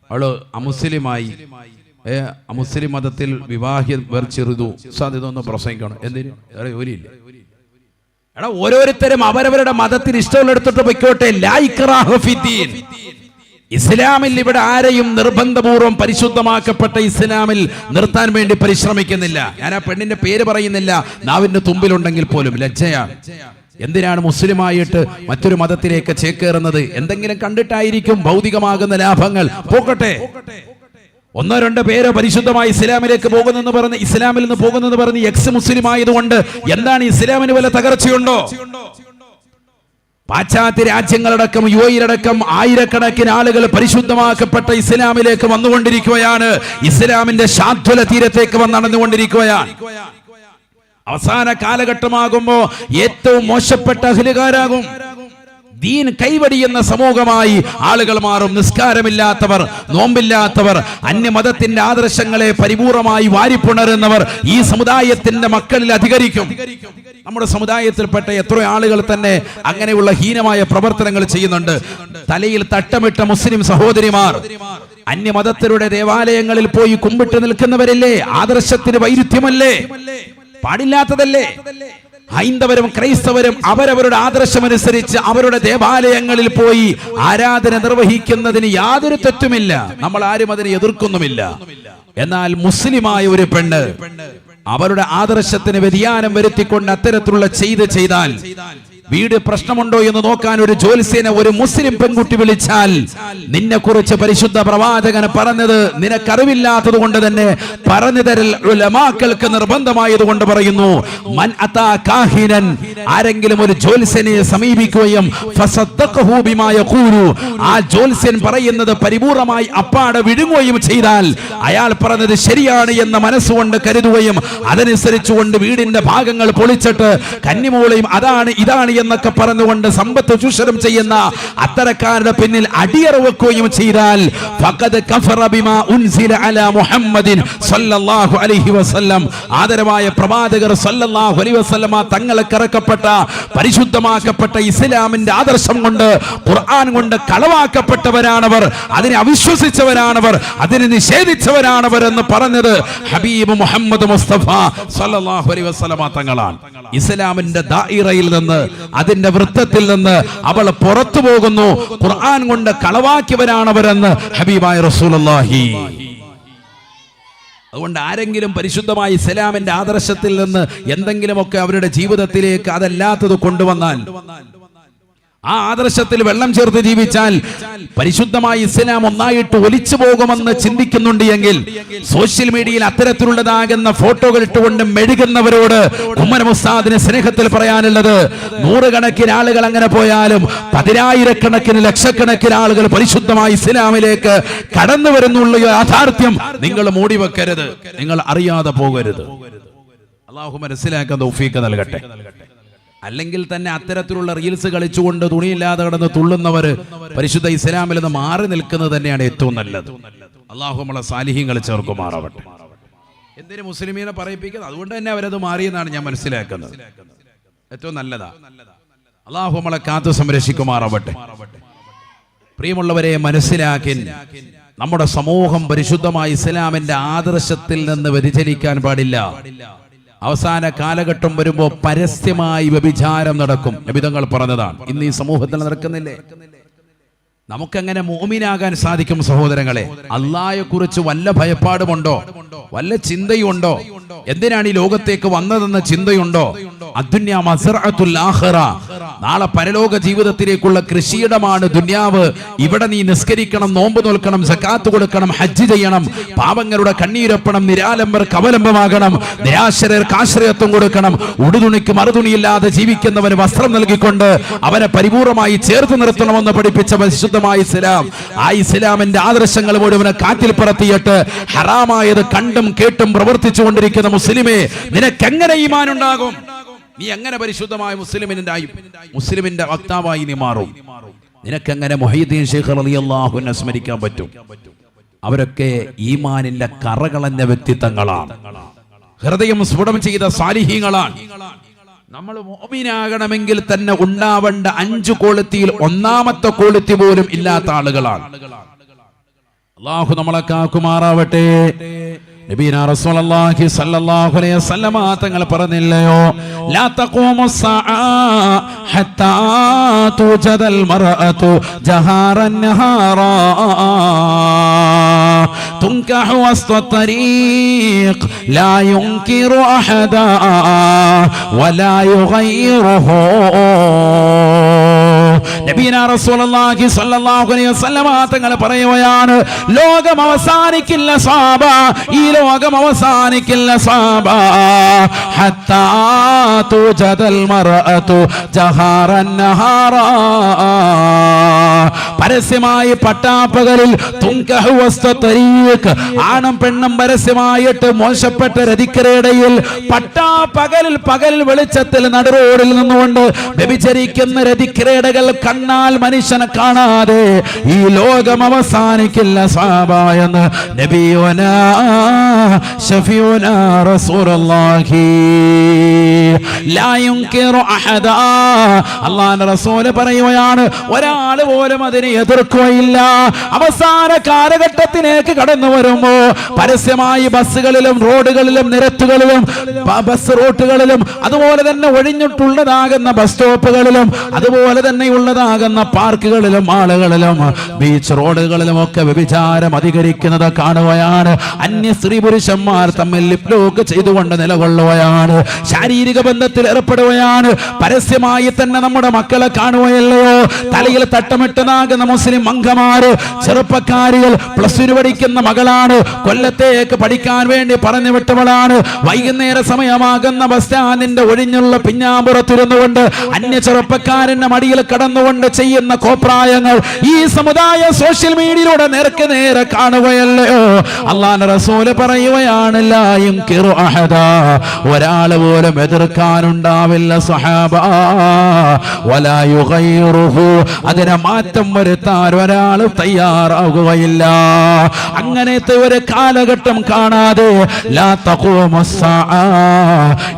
അവള് അമുസ്ലിമായി, അമുസ്ലിം മതത്തിൽ വിവാഹം വേർച്ചെറുതു. ഉസ്താദ് ഇതൊന്ന് പ്രസംഗിക്കണം. എന്തിനു? വേറെ ജോലിയില്ല. എടാ, ഓരോരുത്തരും അവരവരുടെ മതത്തിന് ഇഷ്ടമുള്ളെടുത്തിട്ട് പൊയ്ക്കോട്ടെ. ലാ ഇക്റാഹ ഫിദ്ദീൻ. ഇസ്ലാമിൽ ഇവിടെ ആരെയും നിർബന്ധപൂർവ്വം പരിശുദ്ധമാക്കപ്പെട്ട ഇസ്ലാമിൽ നിർത്താൻ വേണ്ടി പരിശ്രമിക്കുന്നില്ല. ഞാൻ ആ പെണ്ണിന്റെ പേര് പറയുന്നില്ല, നാവിന്റെ തുമ്പിലുണ്ടെങ്കിൽ പോലും ലജ്ജയാണ്. എന്തിനാണ് മുസ്ലിമായിട്ട് മറ്റൊരു മതത്തിലേക്ക് ചേക്കേറുന്നത്? എന്തെങ്കിലും കണ്ടിട്ടായിരിക്കും ഭൗതികമാകുന്ന ലാഭങ്ങൾ. പോകട്ടെ, ഒന്നോ രണ്ടോ പേരോ പരിശുദ്ധമായി ഇസ്ലാമിലേക്ക് പോകുന്നെന്ന് പറഞ്ഞ്, ഇസ്ലാമിൽ നിന്ന് പോകുന്നെന്ന് പറഞ്ഞ് എക്സ് മുസ്ലിം ആയതുകൊണ്ട് എന്താണ് ഇസ്ലാമിന് വല്ല തകർച്ചയുണ്ടോ? പാശ്ചാത്യ രാജ്യങ്ങളടക്കം യുഎഇയിലടക്കം ആയിരക്കണക്കിന് ആളുകൾ പരിശുദ്ധമാക്കപ്പെട്ട ഇസ്ലാമിലേക്ക് വന്നുകൊണ്ടിരിക്കുകയാണ്. ഇസ്ലാമിന്റെ ശാദ്വല തീരത്തേക്ക് നടന്നുകൊണ്ടിരിക്കുകയാണ്. അവസാന കാലഘട്ടമാകുമ്പോ ഏറ്റവും മോശപ്പെട്ട അഹ്ലുകാരാകും. ദീൻ കൈവടിയുന്ന സമൂഹമായി ആളുകൾ മാറും. നിസ്കാരമില്ലാത്തവർ, നോമ്പില്ലാത്തവർ, അന്യമതത്തിന്റെ ആദർശങ്ങളെ പരിപൂർണമായി വാരിപ്പുണരുന്നവർ ഈ സമുദായത്തിന്റെ മക്കളിൽ അധികരിക്കും. നമ്മുടെ സമുദായത്തിൽപ്പെട്ട എത്രയോ ആളുകൾ തന്നെ അങ്ങനെയുള്ള ഹീനമായ പ്രവർത്തനങ്ങൾ ചെയ്യുന്നുണ്ട്. തലയിൽ തട്ടമിട്ട മുസ്ലിം സഹോദരിമാർ അന്യമതത്തിലൂടെ ദേവാലയങ്ങളിൽ പോയി കുമ്പിട്ട് നിൽക്കുന്നവരല്ലേ? ആദർശത്തിന് വൈരുദ്ധ്യമല്ലേ? പാടില്ലാത്തതല്ലേ? ഹൈന്ദവരും ക്രൈസ്തവരും അവരവരുടെ ആദർശമനുസരിച്ച് അവരുടെ ദേവാലയങ്ങളിൽ പോയി ആരാധന നിർവഹിക്കുന്നതിന് യാതൊരു തെറ്റുമില്ല. നമ്മൾ ആരും അതിനെ എതിർക്കുന്നുമില്ല. എന്നാൽ മുസ്ലിമായ ഒരു പെണ്ണ് അവരുടെ ആദർശത്തിന് വ്യതിയാനം വരുത്തിക്കൊണ്ട് അത്തരത്തിലുള്ള ചെയ്താൽ വീട് പ്രശ്നമുണ്ടോ എന്ന് നോക്കാൻ ഒരു ജ്യോത്സ്യനെ ഒരു മുസ്ലിം പെൺകുട്ടി വിളിച്ചാൽ നിന്നെ കുറിച്ച് പരിശുദ്ധ പ്രവാചകൻ പറഞ്ഞത് നിനക്കറിവില്ലാത്തത് കൊണ്ട് തന്നെ പറഞ്ഞു തരൽ ഉലമാക്കൾക്ക് നിർബന്ധമായതുകൊണ്ട് പറയുന്നു, മൻ അതാ കാഹിനൻ, ആരെങ്കിലും ഒരു ജ്യോത്സ്യനെ സമീപിക്കുകയും ഫസദ്ദഖഹു ബിമാ യഖൂലു, ആ ജ്യോത്സ്യൻ പറയുന്നത് പരിപൂർണമായി അപ്പാടെ വിഴുങ്ങുകയും ചെയ്താൽ അയാൾ പറഞ്ഞത് ശരിയാണ് എന്ന് മനസ്സുകൊണ്ട് കരുതുകയും അതനുസരിച്ചുകൊണ്ട് വീടിന്റെ ഭാഗങ്ങൾ പൊളിച്ചിട്ട് കന്നിമൂളയും അതാണ് ഇതാണ് എന്നൊക്കെ പറഞ്ഞുകൊണ്ട് സമ്പത്ത് ചൂഷണം ചെയ്യുന്ന അത്തരക്കാരുടെ പിന്നിൽ അടിയറ വെക്കുകയും ചെയ്താൽ ഫഖദ് കഫറ ബിമാ ഉൻസില അലാ മുഹമ്മദിൻ സല്ലല്ലാഹു അലൈഹി വസല്ലം, ആദരവായ പ്രവാചകർ സല്ലല്ലാഹു അലൈഹി വസല്ലമ തങ്ങൾക്ക് ഇറക്കപ്പെട്ട പരിശുദ്ധമാക്കപ്പെട്ട ഇസ്ലാമിന്റെ ആദർശം കൊണ്ട്, ഖുർആൻ കൊണ്ട് കളവാക്കപ്പെട്ടവരാണവർ, അതിനെ അവിശ്വസിച്ചവരാണവർ, അതിനെ നിഷേധിച്ചവരാണവർ എന്ന് പറഞ്ഞത് ഹബീബ് മുഹമ്മദ് മുസ്തഫ സല്ലല്ലാഹു അലൈഹി വസല്ലമ തങ്ങളാണ്. ഇസ്ലാമിന്റെ ദായിറയിൽ നിന്ന്, അതിന്റെ വൃത്തത്തിൽ നിന്ന് അവൾ പുറത്തു പോകുന്നു. ഖുർആൻ കൊണ്ട് കളവാക്കിയവരാണവരെന്ന് ഹബീബായ റസൂലുള്ളാഹി. അതുകൊണ്ട് ആരെങ്കിലും പരിശുദ്ധമായ ഇസ്ലാമിന്റെ ആദർശത്തിൽ നിന്ന് എന്തെങ്കിലുമൊക്കെ അവരുടെ ജീവിതത്തിലേക്ക് അതല്ലാത്തത് കൊണ്ടുവന്നാൽ, ആ ആദർശത്തിൽ വെള്ളം ചേർത്ത് ജീവിച്ചാൽ പരിശുദ്ധമായ ഇസ്ലാം ഒന്നായിട്ട് ഒലിച്ചു പോകുമെന്ന് ചിന്തിക്കുന്നുണ്ട് എങ്കിൽ സോഷ്യൽ മീഡിയയിൽ അത്തരത്തിലുള്ളതാകുന്ന ഫോട്ടോകൾ ഇട്ടുകൊണ്ട് മെഴുകുന്നവരോട് ഉമ്മർ ഉസ്താദിന് സ്നേഹത്തിൽ പറയാനുള്ളത്, നൂറുകണക്കിന് ആളുകൾ അങ്ങനെ പോയാലും പതിനായിരക്കണക്കിന് ലക്ഷക്കണക്കിന് ആളുകൾ പരിശുദ്ധമായ ഇസ്ലാമിലേക്ക് കടന്നു വരുന്നുള്ള യാഥാർത്ഥ്യം നിങ്ങൾ മൂടിവെക്കരുത്, നിങ്ങൾ അറിയാതെ പോകരുത്. അല്ലാഹു മനസ്സിലാക്കാൻ തൗഫീഖ് നൽകട്ടെ. അല്ലെങ്കിൽ തന്നെ അത്തരത്തിലുള്ള റീൽസ് കളിച്ചുകൊണ്ട് തുണിയില്ലാതെ കിടന്ന് തുള്ളുന്നവര് പരിശുദ്ധ ഇസ്ലാമിൽ നിന്ന് മാറി നിൽക്കുന്നത് തന്നെയാണ് ഏറ്റവും നല്ലത്. അല്ലാഹു നമ്മളെ സാലിഹീങ്ങൾ ചേർക്കുമാറാവട്ടെ. എന്തിനു മുസ്ലിമീനെ പറയിപ്പിക്കുന്നത്? അതുകൊണ്ട് തന്നെ അവരത് മാറിയെന്നാണ് ഞാൻ മനസ്സിലാക്കുന്നത്. ഏറ്റവും നല്ലതാ. അല്ലാഹു നമ്മളെ കാത്തു സംരക്ഷിക്കുമാറാവട്ടെ. പ്രിയമുള്ളവരെ, മനസ്സിലാക്കി നമ്മുടെ സമൂഹം പരിശുദ്ധമായ ഇസ്ലാമിന്റെ ആദർശത്തിൽ നിന്ന് വ്യതിചലിക്കാൻ പാടില്ല. അവസാന കാലഘട്ടം വരുമ്പോ പരസ്യമായി വ്യഭിചാരം നടക്കും. നബി തങ്ങൾ പറഞ്ഞതാണ്. ഇന്ന് ഈ സമൂഹത്തിൽ നടക്കുന്നില്ലേ? നമുക്കെങ്ങനെ മുഅ്മിനാകാൻ സാധിക്കും സഹോദരങ്ങളെ? അല്ലാഹയെ കുറിച്ച് വല്ല ഭയപ്പാടുമുണ്ടോ? വല്ല ചിന്തയുണ്ടോ? എന്തിനാണ് ഈ ലോകത്തേക്ക് വന്നതെന്ന ചിന്തയുണ്ടോ? അദ്ദുന്യ മസ്റഅത്തുൽ ആഖിറ, നാളെ പരലോക ജീവിതത്തിലേക്കുള്ള കൃഷിയിടമാണ് ദുനിയാവ്. ഇവിടെ നീ നിസ്കരിക്കണം, നോമ്പ് നോൽക്കണം, സക്കാത്ത് കൊടുക്കണം, ഹജ്ജ് ചെയ്യണം, പാവങ്ങളുടെ കണ്ണീരൊപ്പണം, നിരാലംബർക്ക് അവലംബമാകണം, നിരാശ്രയർക്ക് ആശ്രയത്വം കൊടുക്കണം, ഉടുതുണിക്ക് മറുതുണിയില്ലാതെ ജീവിക്കുന്നവന് വസ്ത്രം നൽകിക്കൊണ്ട് അവനെ പരിപൂർണമായി ചേർത്ത് നിർത്തണമെന്ന് പഠിപ്പിച്ച പരിശുദ്ധമായ ഇസ്ലാം. ആ ഇസ്ലാമിന്റെ ആദർശങ്ങൾ മുഴുവൻ കാറ്റിൽ പറത്തിയിട്ട് ഹറാമായത് കണ്ടും കേട്ടും പ്രവർത്തിച്ചു കൊണ്ടിരിക്കുന്ന മുസ്ലിമേ, നിനക്കെങ്ങനെ ഈമാൻ ഉണ്ടാകും? നീ എങ്ങനെ പരിശുദ്ധമായ മുസ്ലിമിന്റെ വക്താവായി നീ മാറും? നിനക്കെങ്ങനെ മുഹയ്യിദ്ദീൻ ശൈഖ് റളിയല്ലാഹു അൻഹു സ്മരിക്കാൻ പറ്റും? അവരൊക്കെ ഈമാനിന്റെ കറകളഞ്ഞ വ്യക്തിത്വങ്ങളാണ്. ഹൃദയം സ്ഫുടം ചെയ്ത സാലിഹീങ്ങളാണ്. നമ്മൾ മുഅ്മിനാകണമെങ്കിൽ തന്നെ ഉണ്ടാവേണ്ട 5 ക്വാളിറ്റിയിൽ ഒന്നാമത്തെ ക്വാളിറ്റി പോലും ഇല്ലാത്ത ആളുകളാണ്. അല്ലാഹു നമ്മളെ കാക്കുമാറാവട്ടെ. നബീന റസൂലുള്ളാഹി സ്വല്ലല്ലാഹു അലൈഹി വസല്ലമ തങ്ങൾ പറഞ്ഞില്ലയോ, ലാ തഖൂമുസ്സാഅ ഹത്താ തുജദൽ മർഅതു ജഹാറൻ നഹാറാ തുൻകഹു വസ്തരീഖ് ലാ യുൻകിറു അഹദാ വലാ യുഗയ്യിറുഹു. നബീന റസൂലുള്ളാഹി സ്വല്ലല്ലാഹു അലൈഹി വസല്ലമ തങ്ങൾ പറയുകയാണ്, ലോകം അവസാനിക്കില്ല സ്വഹാബ, ഈ ലോകം അവസാനിക്കില്ല സ്വഹാബ, ഹത്താ തുജദൽ മർഅതു ജഹാറൻ നഹാറാ, പരസ്യമായി പട്ടാപ്പകലിൽ തുൻകഹു വസ്തരീഖ്, ആണും പെണ്ണും പരസ്യമായിട്ട് മോശപ്പെട്ട രതിക്കരയിടയിൽ പട്ടാപ്പകലിൽ പകൽ വെളിച്ചത്തിൽ നടുറോഡിൽ നിന്നുകൊണ്ട് വ്യഭിചരിക്കുന്ന രതിക്കരയിടകൾ കണ്ണാൽ മനുഷ്യനെ കാണാതെ ഈ ലോകം അവസാനിക്കില്ല സ്വഹാബ എന്ന് നബിയുനാ ശഫീഉനാ റസൂലുള്ളാഹി ലാ യുൻകിറു അഹദാ. അല്ലാഹുവിന്റെ റസൂൽ പറയുകയാണ്, ഒരാൾ പോലും അതിനെ എതിർക്കുകയില്ല. അവസാന കാലഘട്ടത്തിലേക്ക് കടന്നു വരുമ്പോ പരസ്യമായി ബസ്സുകളിലും റോഡുകളിലും നിരത്തുകളിലും ബസ് റൂട്ടുകളിലും അതുപോലെ തന്നെ ഒഴിഞ്ഞിട്ടുള്ളതാകുന്ന ബസ് സ്റ്റോപ്പുകളിലും അതുപോലെ തന്നെ ഉള്ളതാകുന്ന പാർക്കുകളിലും ആളുകളിലും ബീച്ച് റോഡുകളിലും ഒക്കെ വ്യഭിചാരം അധികരിക്കുന്നത് കാണുകയാണ്. അന്യ സ്ത്രീ പുരുഷന്മാർ തമ്മിൽ ലിപ്ലോക്ക് ചെയ്തുകൊണ്ട് നിലകൊള്ളുകയാണ്, ശാരീരിക ബന്ധത്തിൽ ഏർപ്പെടുകയാണ്. പരസ്യമായി തന്നെ നമ്മുടെ മക്കളെ കാണുകയല്ലയോ, തലയിൽ തട്ടമിട്ടതാകുന്ന മുസ്ലിം അംഗമാര്, ചെറുപ്പക്കാരികൾ, +2 പഠിക്കുന്ന മകളാണ്, കൊല്ലത്തേക്ക് പഠിക്കാൻ വേണ്ടി പറഞ്ഞു വിട്ടവളാണ്. വൈകുന്നേര സമയമാകുന്ന ബസ് സ്റ്റാൻഡിന്റെ ഒഴിഞ്ഞുള്ള പിഞ്ഞാമ്പുറത്തിരുന്നു കൊണ്ട് അന്യ ചെറുപ്പക്കാരന്റെ മടിയിൽ കടന്നുകൊണ്ട് ചെയ്യുന്ന കോപ്രായങ്ങൾ ഈ സമുദായ സോഷ്യൽ മീഡിയയിലൂടെ നേർക്ക് നേരെ കാണുകയല്ലയോ. അല്ലാഹുവിന്റെ റസൂൽ പറയുകയാണ്, ലാ യുൻകിറു അഹദാ, ഒരാൾ പോലും എതിർക്കാനുണ്ടാവില്ല സ്വഹാബ, വലാ യുഗയ്യിറുഹു, അതിനെ മാറ്റം വരുത്താൻ ഒരാൾ തയ്യാറാകുകയില്ല. അങ്ങനത്തെ ഒരു കാലഘട്ടം കാണാതെ ലാ തഖൂമുസ്സാഅ,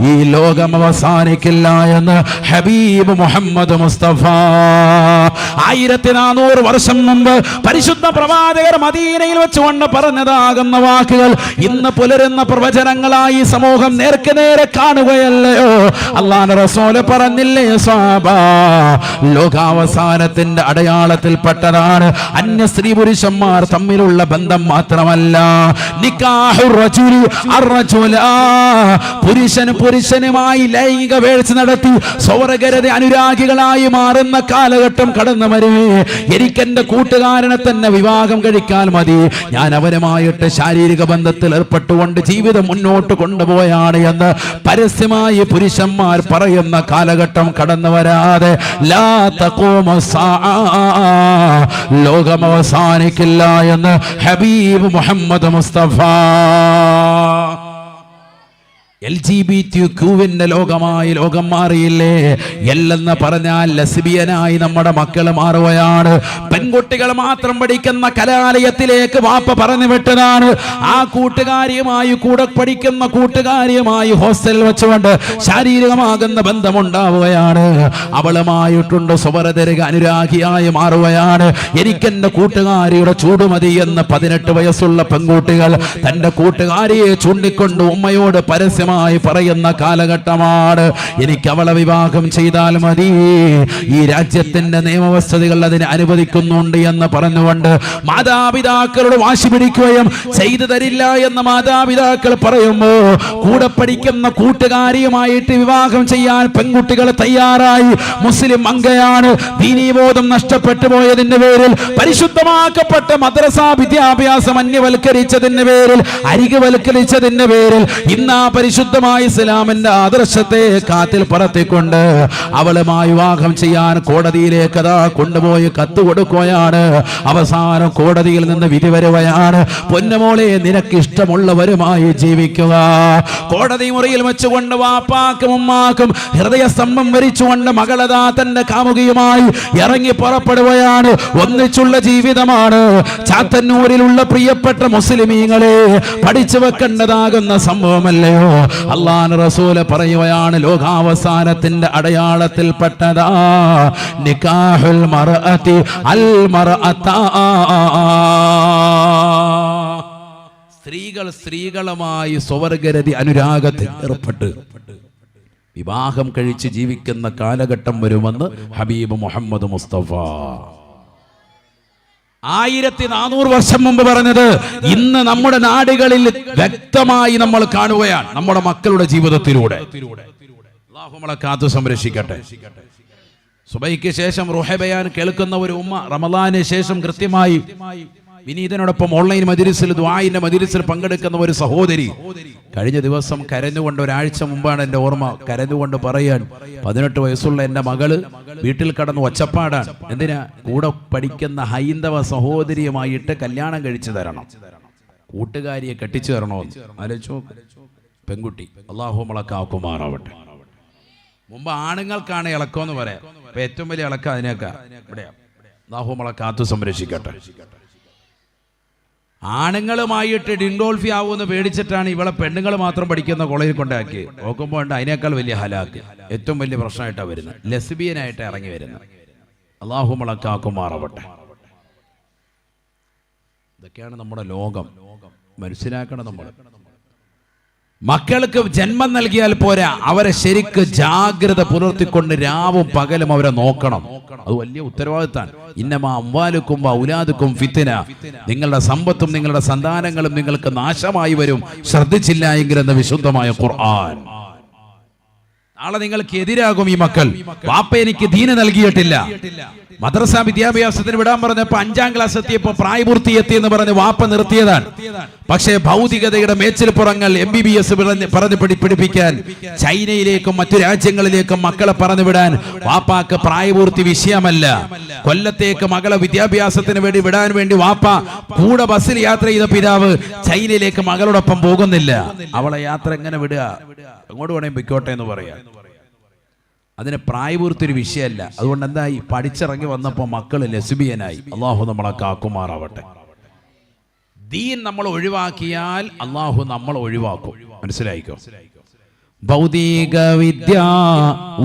ഈ ലോകം അവസാനിക്കില്ല എന്ന് ഹബീബ് മുഹമ്മദ് മുസ്തഫ 1400 വർഷം മുമ്പ് പരിശുദ്ധ പ്രവാചകർ മദീനയിൽ വെച്ചുകൊണ്ട് പറഞ്ഞതാകുന്ന വാക്കുകൾ ഇന്ന് പുലരുന്ന പ്രവചനങ്ങളായി സമൂഹം നേർക്ക് നേരെ കാണുകയല്ലയോ. അല്ലാഹുവിന്റെ റസൂൽ പറഞ്ഞില്ലേ സ്വഹാബ, ലോകാവസാനത്തിന്റെ അടയാളത്തിൽപ്പെട്ടതാണ് അന്യ സ്ത്രീ പുരുഷന്മാർ തമ്മിലുള്ള ബന്ധം മാത്രമല്ല, നിക്കാഹുർ റജുലി അർറജുല, പുരുഷൻ പുരുഷനുമായി ലൈംഗിക വേഴ്ച നടത്തി സ്വവർഗരത അനുരാഗികളായി മാറുന്ന കാലഘട്ടം കടന്നു വരുമേ. എനിക്കെന്റെ കൂട്ടുകാരനെ തന്നെ വിവാഹം കഴിക്കാൻ മതി, ഞാൻ അവനുമായിട്ട് ശാരീരിക ബന്ധത്തിൽ ഏർപ്പെട്ടുകൊണ്ട് ജീവിതം മുന്നോട്ട് കൊണ്ടുപോയാണ് എന്ന് പരസ്യമായി പുരുഷന്മാർ പറയുന്ന കാലഘട്ടം കടന്നു വരാതെ ലാ തഖൂമുസ്സാഅ, ലോകം അവസാനിക്കില്ല എന്ന് ഹബീബ് മുഹമ്മദ് മുസ്തഫ. LGBTQ ലോകമായി ലോകം മാറിയില്ലേ. എല്ലെന്ന് പറഞ്ഞാൽ ലെസ്ബിയനായി നമ്മുടെ മക്കൾ മാറുകയാണ്. പെൺകുട്ടികൾ മാത്രം പഠിക്കുന്ന കലാലയത്തിലേക്ക് വാപ്പ പറഞ്ഞു വിട്ടതാണ്. ആ കൂട്ടുകാരിയുമായി കൂടെ പഠിക്കുന്ന കൂട്ടുകാരിയുമായി ഹോസ്റ്റലിൽ വെച്ചുകൊണ്ട് ശാരീരികമാകുന്ന ബന്ധമുണ്ടാവുകയാണ്. അവളുമായിട്ടുണ്ട് സ്വവർഗരത അനുരാഗിയായി മാറുകയാണ്. എനിക്കെന്റെ കൂട്ടുകാരിയുടെ ചൂടുമതി എന്ന് 18 വയസ്സുള്ള പെൺകുട്ടികൾ തന്റെ കൂട്ടുകാരിയെ ചൂണ്ടിക്കൊണ്ട് ഉമ്മയോട് പരസ്യം പറയുന്ന കാലഘട്ടമാണ്. എനിക്ക് അവളെ വിവാഹം ചെയ്താൽ മതി, ഈ രാജ്യത്തിന്റെ നിയമവ്യവസ്ഥകൾ അതിനെ അനുവദിക്കുന്നുണ്ട് എന്ന് പറഞ്ഞുകൊണ്ട് മാതാപിതാക്കളോട് വാശി പിടിക്കുകയും ചെയ്തു തരില്ല എന്ന് മാതാപിതാക്കൾ പറയുമ്പോ കൂടെ പഠിക്കുന്ന കൂട്ടുകാരിയുമായിട്ട് വിവാഹം ചെയ്യാൻ പെൺകുട്ടികൾ തയ്യാറായി. മുസ്ലിം അംഗയാണ്, ദീനീബോധം നഷ്ടപ്പെട്ടു പോയതിന്റെ പേരിൽ പരിശുദ്ധമാക്കപ്പെട്ട മദ്രസ വിദ്യാഭ്യാസം അന്യവൽക്കരിച്ചതിന്റെ പേരിൽ, അരികുവൽക്കരിച്ചതിന്റെ പേരിൽ ഇന്ന് പരിശുദ്ധമായ ഇസ്ലാമിന്റെ ആദർശത്തെ കാത്തിൽ പറത്തിക്കൊണ്ട് അവളുമായി വിവാഹം ചെയ്യാൻ കോടതിയിലേക്ക് അതാ കൊണ്ടുപോയി കത്ത് കൊടുക്കുകയാണ്. അവസാനം കോടതിയിൽ നിന്ന് വിധി വരുകയാണ്, പൊന്നുമോളെ നിനക്ക് ഇഷ്ടമുള്ളവരുമായി ജീവിക്കുക. കോടതി മുറിയിൽ വെച്ചുകൊണ്ട് വാപ്പാക്കും ഉമ്മാക്കും ഹൃദയസ്തംഭം വരിച്ചുകൊണ്ട് മകളതാ തന്റെ കാമുകിയുമായി ഇറങ്ങി പുറപ്പെടുകയാണ്. ഒന്നിച്ചുള്ള ജീവിതമാണ്. ചാത്തന്നൂരിലുള്ള പ്രിയപ്പെട്ട മുസ്ലിമീങ്ങളെ, പഠിച്ചു വെക്കേണ്ടതാകുന്ന സംഭവമല്ലയോ. അല്ലാഹുവിന്റെ റസൂൽ പറയുകയാണ്, ലോകാവസാനത്തിന്റെ അടയാളത്തിൽപ്പെട്ടതാ നികാഹുൽ മർഅതി അൽ മർഅത. സ്ത്രീകളുമായി സ്വവർഗരതി അനുരാഗത്തിൽ ഏർപ്പെട്ട് വിവാഹം കഴിച്ച് ജീവിക്കുന്ന കാലഘട്ടം വരുമെന്ന് ഹബീബ് മുഹമ്മദ് മുസ്തഫ 1400 വർഷം മുമ്പ് പറഞ്ഞത് ഇന്ന് നമ്മുടെ നാടുകളിൽ വ്യക്തമായി നമ്മൾ കാണുകയാണ്, നമ്മുടെ മക്കളുടെ ജീവിതത്തിലൂടെ. അല്ലാഹു നമ്മളെ കാത്തു സംരക്ഷിക്കട്ടെ. സുബഹിക്ക് ശേഷം റുഹ ബയാൻ കേൾക്കുന്ന ഒരു ഉമ്മ, റമളാന് ശേഷം കൃത്യമായി വിനീതനോടൊപ്പം ഓൺലൈൻ മജ്‌ലിസിൽ ദുആഇന്റെ മജ്‌ലിസിൽ പങ്കെടുക്കുന്ന ഒരു സഹോദരി കഴിഞ്ഞ ദിവസം കരഞ്ഞുകൊണ്ട്, ഒരാഴ്ച മുമ്പാണ് എൻ്റെ ഓർമ്മ, കരഞ്ഞുകൊണ്ട് പറയാൻ, 18 വയസ്സുള്ള എൻ്റെ മകള് വീട്ടിൽ കടന്ന് ഒച്ചപ്പാടാണ്. എന്തിനാ? കൂടെ പഠിക്കുന്ന ഹൈന്ദവ സഹോദരിയുമായിട്ട് കല്യാണം കഴിച്ചു തരണം, കൂട്ടുകാരിയെ കെട്ടിച്ചു തരണമെന്ന്. ആലോചിച്ചോ, പെൺകുട്ടി. അല്ലാഹു നമ്മളെ കാക്കുമാറാവട്ടെ. മുമ്പ് ആണുങ്ങൾക്കാണ് ഇളക്കമെന്ന് പറയാം, ഇപ്പൊ ഏറ്റവും വലിയ ഇളക്കം അതിനേക്കാ ഇവിടെയാ. അല്ലാഹു നമ്മളെ കാത്തു സംരക്ഷിക്കട്ടെ. ആണുങ്ങളുമായിട്ട് ഡിൻഡോൾഫി ആവുമെന്ന് പേടിച്ചിട്ടാണ് ഇവളെ പെണ്ണുങ്ങൾ മാത്രം പഠിക്കുന്ന കോളേജിൽ കൊണ്ടാക്കി. നോക്കുമ്പോൾ ഉണ്ട് അതിനേക്കാൾ വലിയ ഹലാക്ക്, ഏറ്റവും വലിയ പ്രശ്നമായിട്ടാണ് വരുന്നത്, ലെസ്ബിയനായിട്ട് ഇറങ്ങി വരുന്നത്. അല്ലാഹു നമ്മളെ കാക്കുമാറാവട്ടെ. ഇതൊക്കെയാണ് നമ്മുടെ ലോകം. മനസ്സിലാക്കണം, നമ്മൾ മക്കൾക്ക് ജന്മം നൽകിയാൽ പോരാ, അവരെ ശരിക്ക് ജാഗ്രത പുലർത്തിക്കൊണ്ട് രാവും പകലും അവരെ നോക്കണം. അത് വലിയ ഉത്തരവാദിത്തമാണ്. ഇന്നമാ അംവാലുക്കും ഔലാദുക്കും ഫിത്ന, നിങ്ങളുടെ സമ്പത്തും നിങ്ങളുടെ സന്താനങ്ങളും നിങ്ങൾക്ക് നാശമായി വരും ശ്രദ്ധിച്ചില്ല എങ്കിൽ എന്ന വിശുദ്ധമായ ഖുർആൻ. നാളെ നിങ്ങൾക്ക് എതിരാകും ഈ മക്കൾ. വാപ്പ എനിക്ക് ദീന് നൽകിയിട്ടില്ല, മദ്രസ വിദ്യാഭ്യാസത്തിന് വിടാൻ പറഞ്ഞപ്പോ 5ാം ക്ലാസ് എത്തിയപ്പോ പ്രായപൂർത്തി എത്തി എന്ന് പറഞ്ഞ് വാപ്പ നിർത്തിയതാണ്. പക്ഷേ ഭൗതികതയുടെ മേച്ചിൽപ്പുറങ്ങൾ MBBS പറഞ്ഞ് പഠിപ്പിക്കാൻ ചൈനയിലേക്കും മറ്റു രാജ്യങ്ങളിലേക്കും മക്കളെ പറഞ്ഞു വിടാൻ വാപ്പാക്ക് പ്രായപൂർത്തി വിഷയമല്ല. കൊല്ലത്തേക്ക് മകളെ വിദ്യാഭ്യാസത്തിന് വേണ്ടി വിടാൻ വേണ്ടി വാപ്പ കൂടെ ബസ്സിൽ യാത്ര ചെയ്ത പിതാവ് ചൈനയിലേക്ക് മകളോടൊപ്പം പോകുന്നില്ല. അവളെ യാത്ര എങ്ങനെ വിടുക? എങ്ങോട്ട് വേണേലും പൊയ്ക്കോട്ടെ എന്ന് പറയാം. അതിന് പ്രായപൂർത്തി ഒരു വിഷയമല്ല. അതുകൊണ്ട് എന്തായി? പഠിച്ചിറങ്ങി വന്നപ്പോൾ മക്കൾ ലെസ്ബിയനായി. അള്ളാഹു നമ്മളെ കാക്കുമാറാവട്ടെ. ദീൻ നമ്മൾ ഒഴിവാക്കിയാൽ അള്ളാഹു നമ്മൾ ഒഴിവാക്കും. മനസ്സിലായിക്കോ? ഭൗതിക വിദ്യ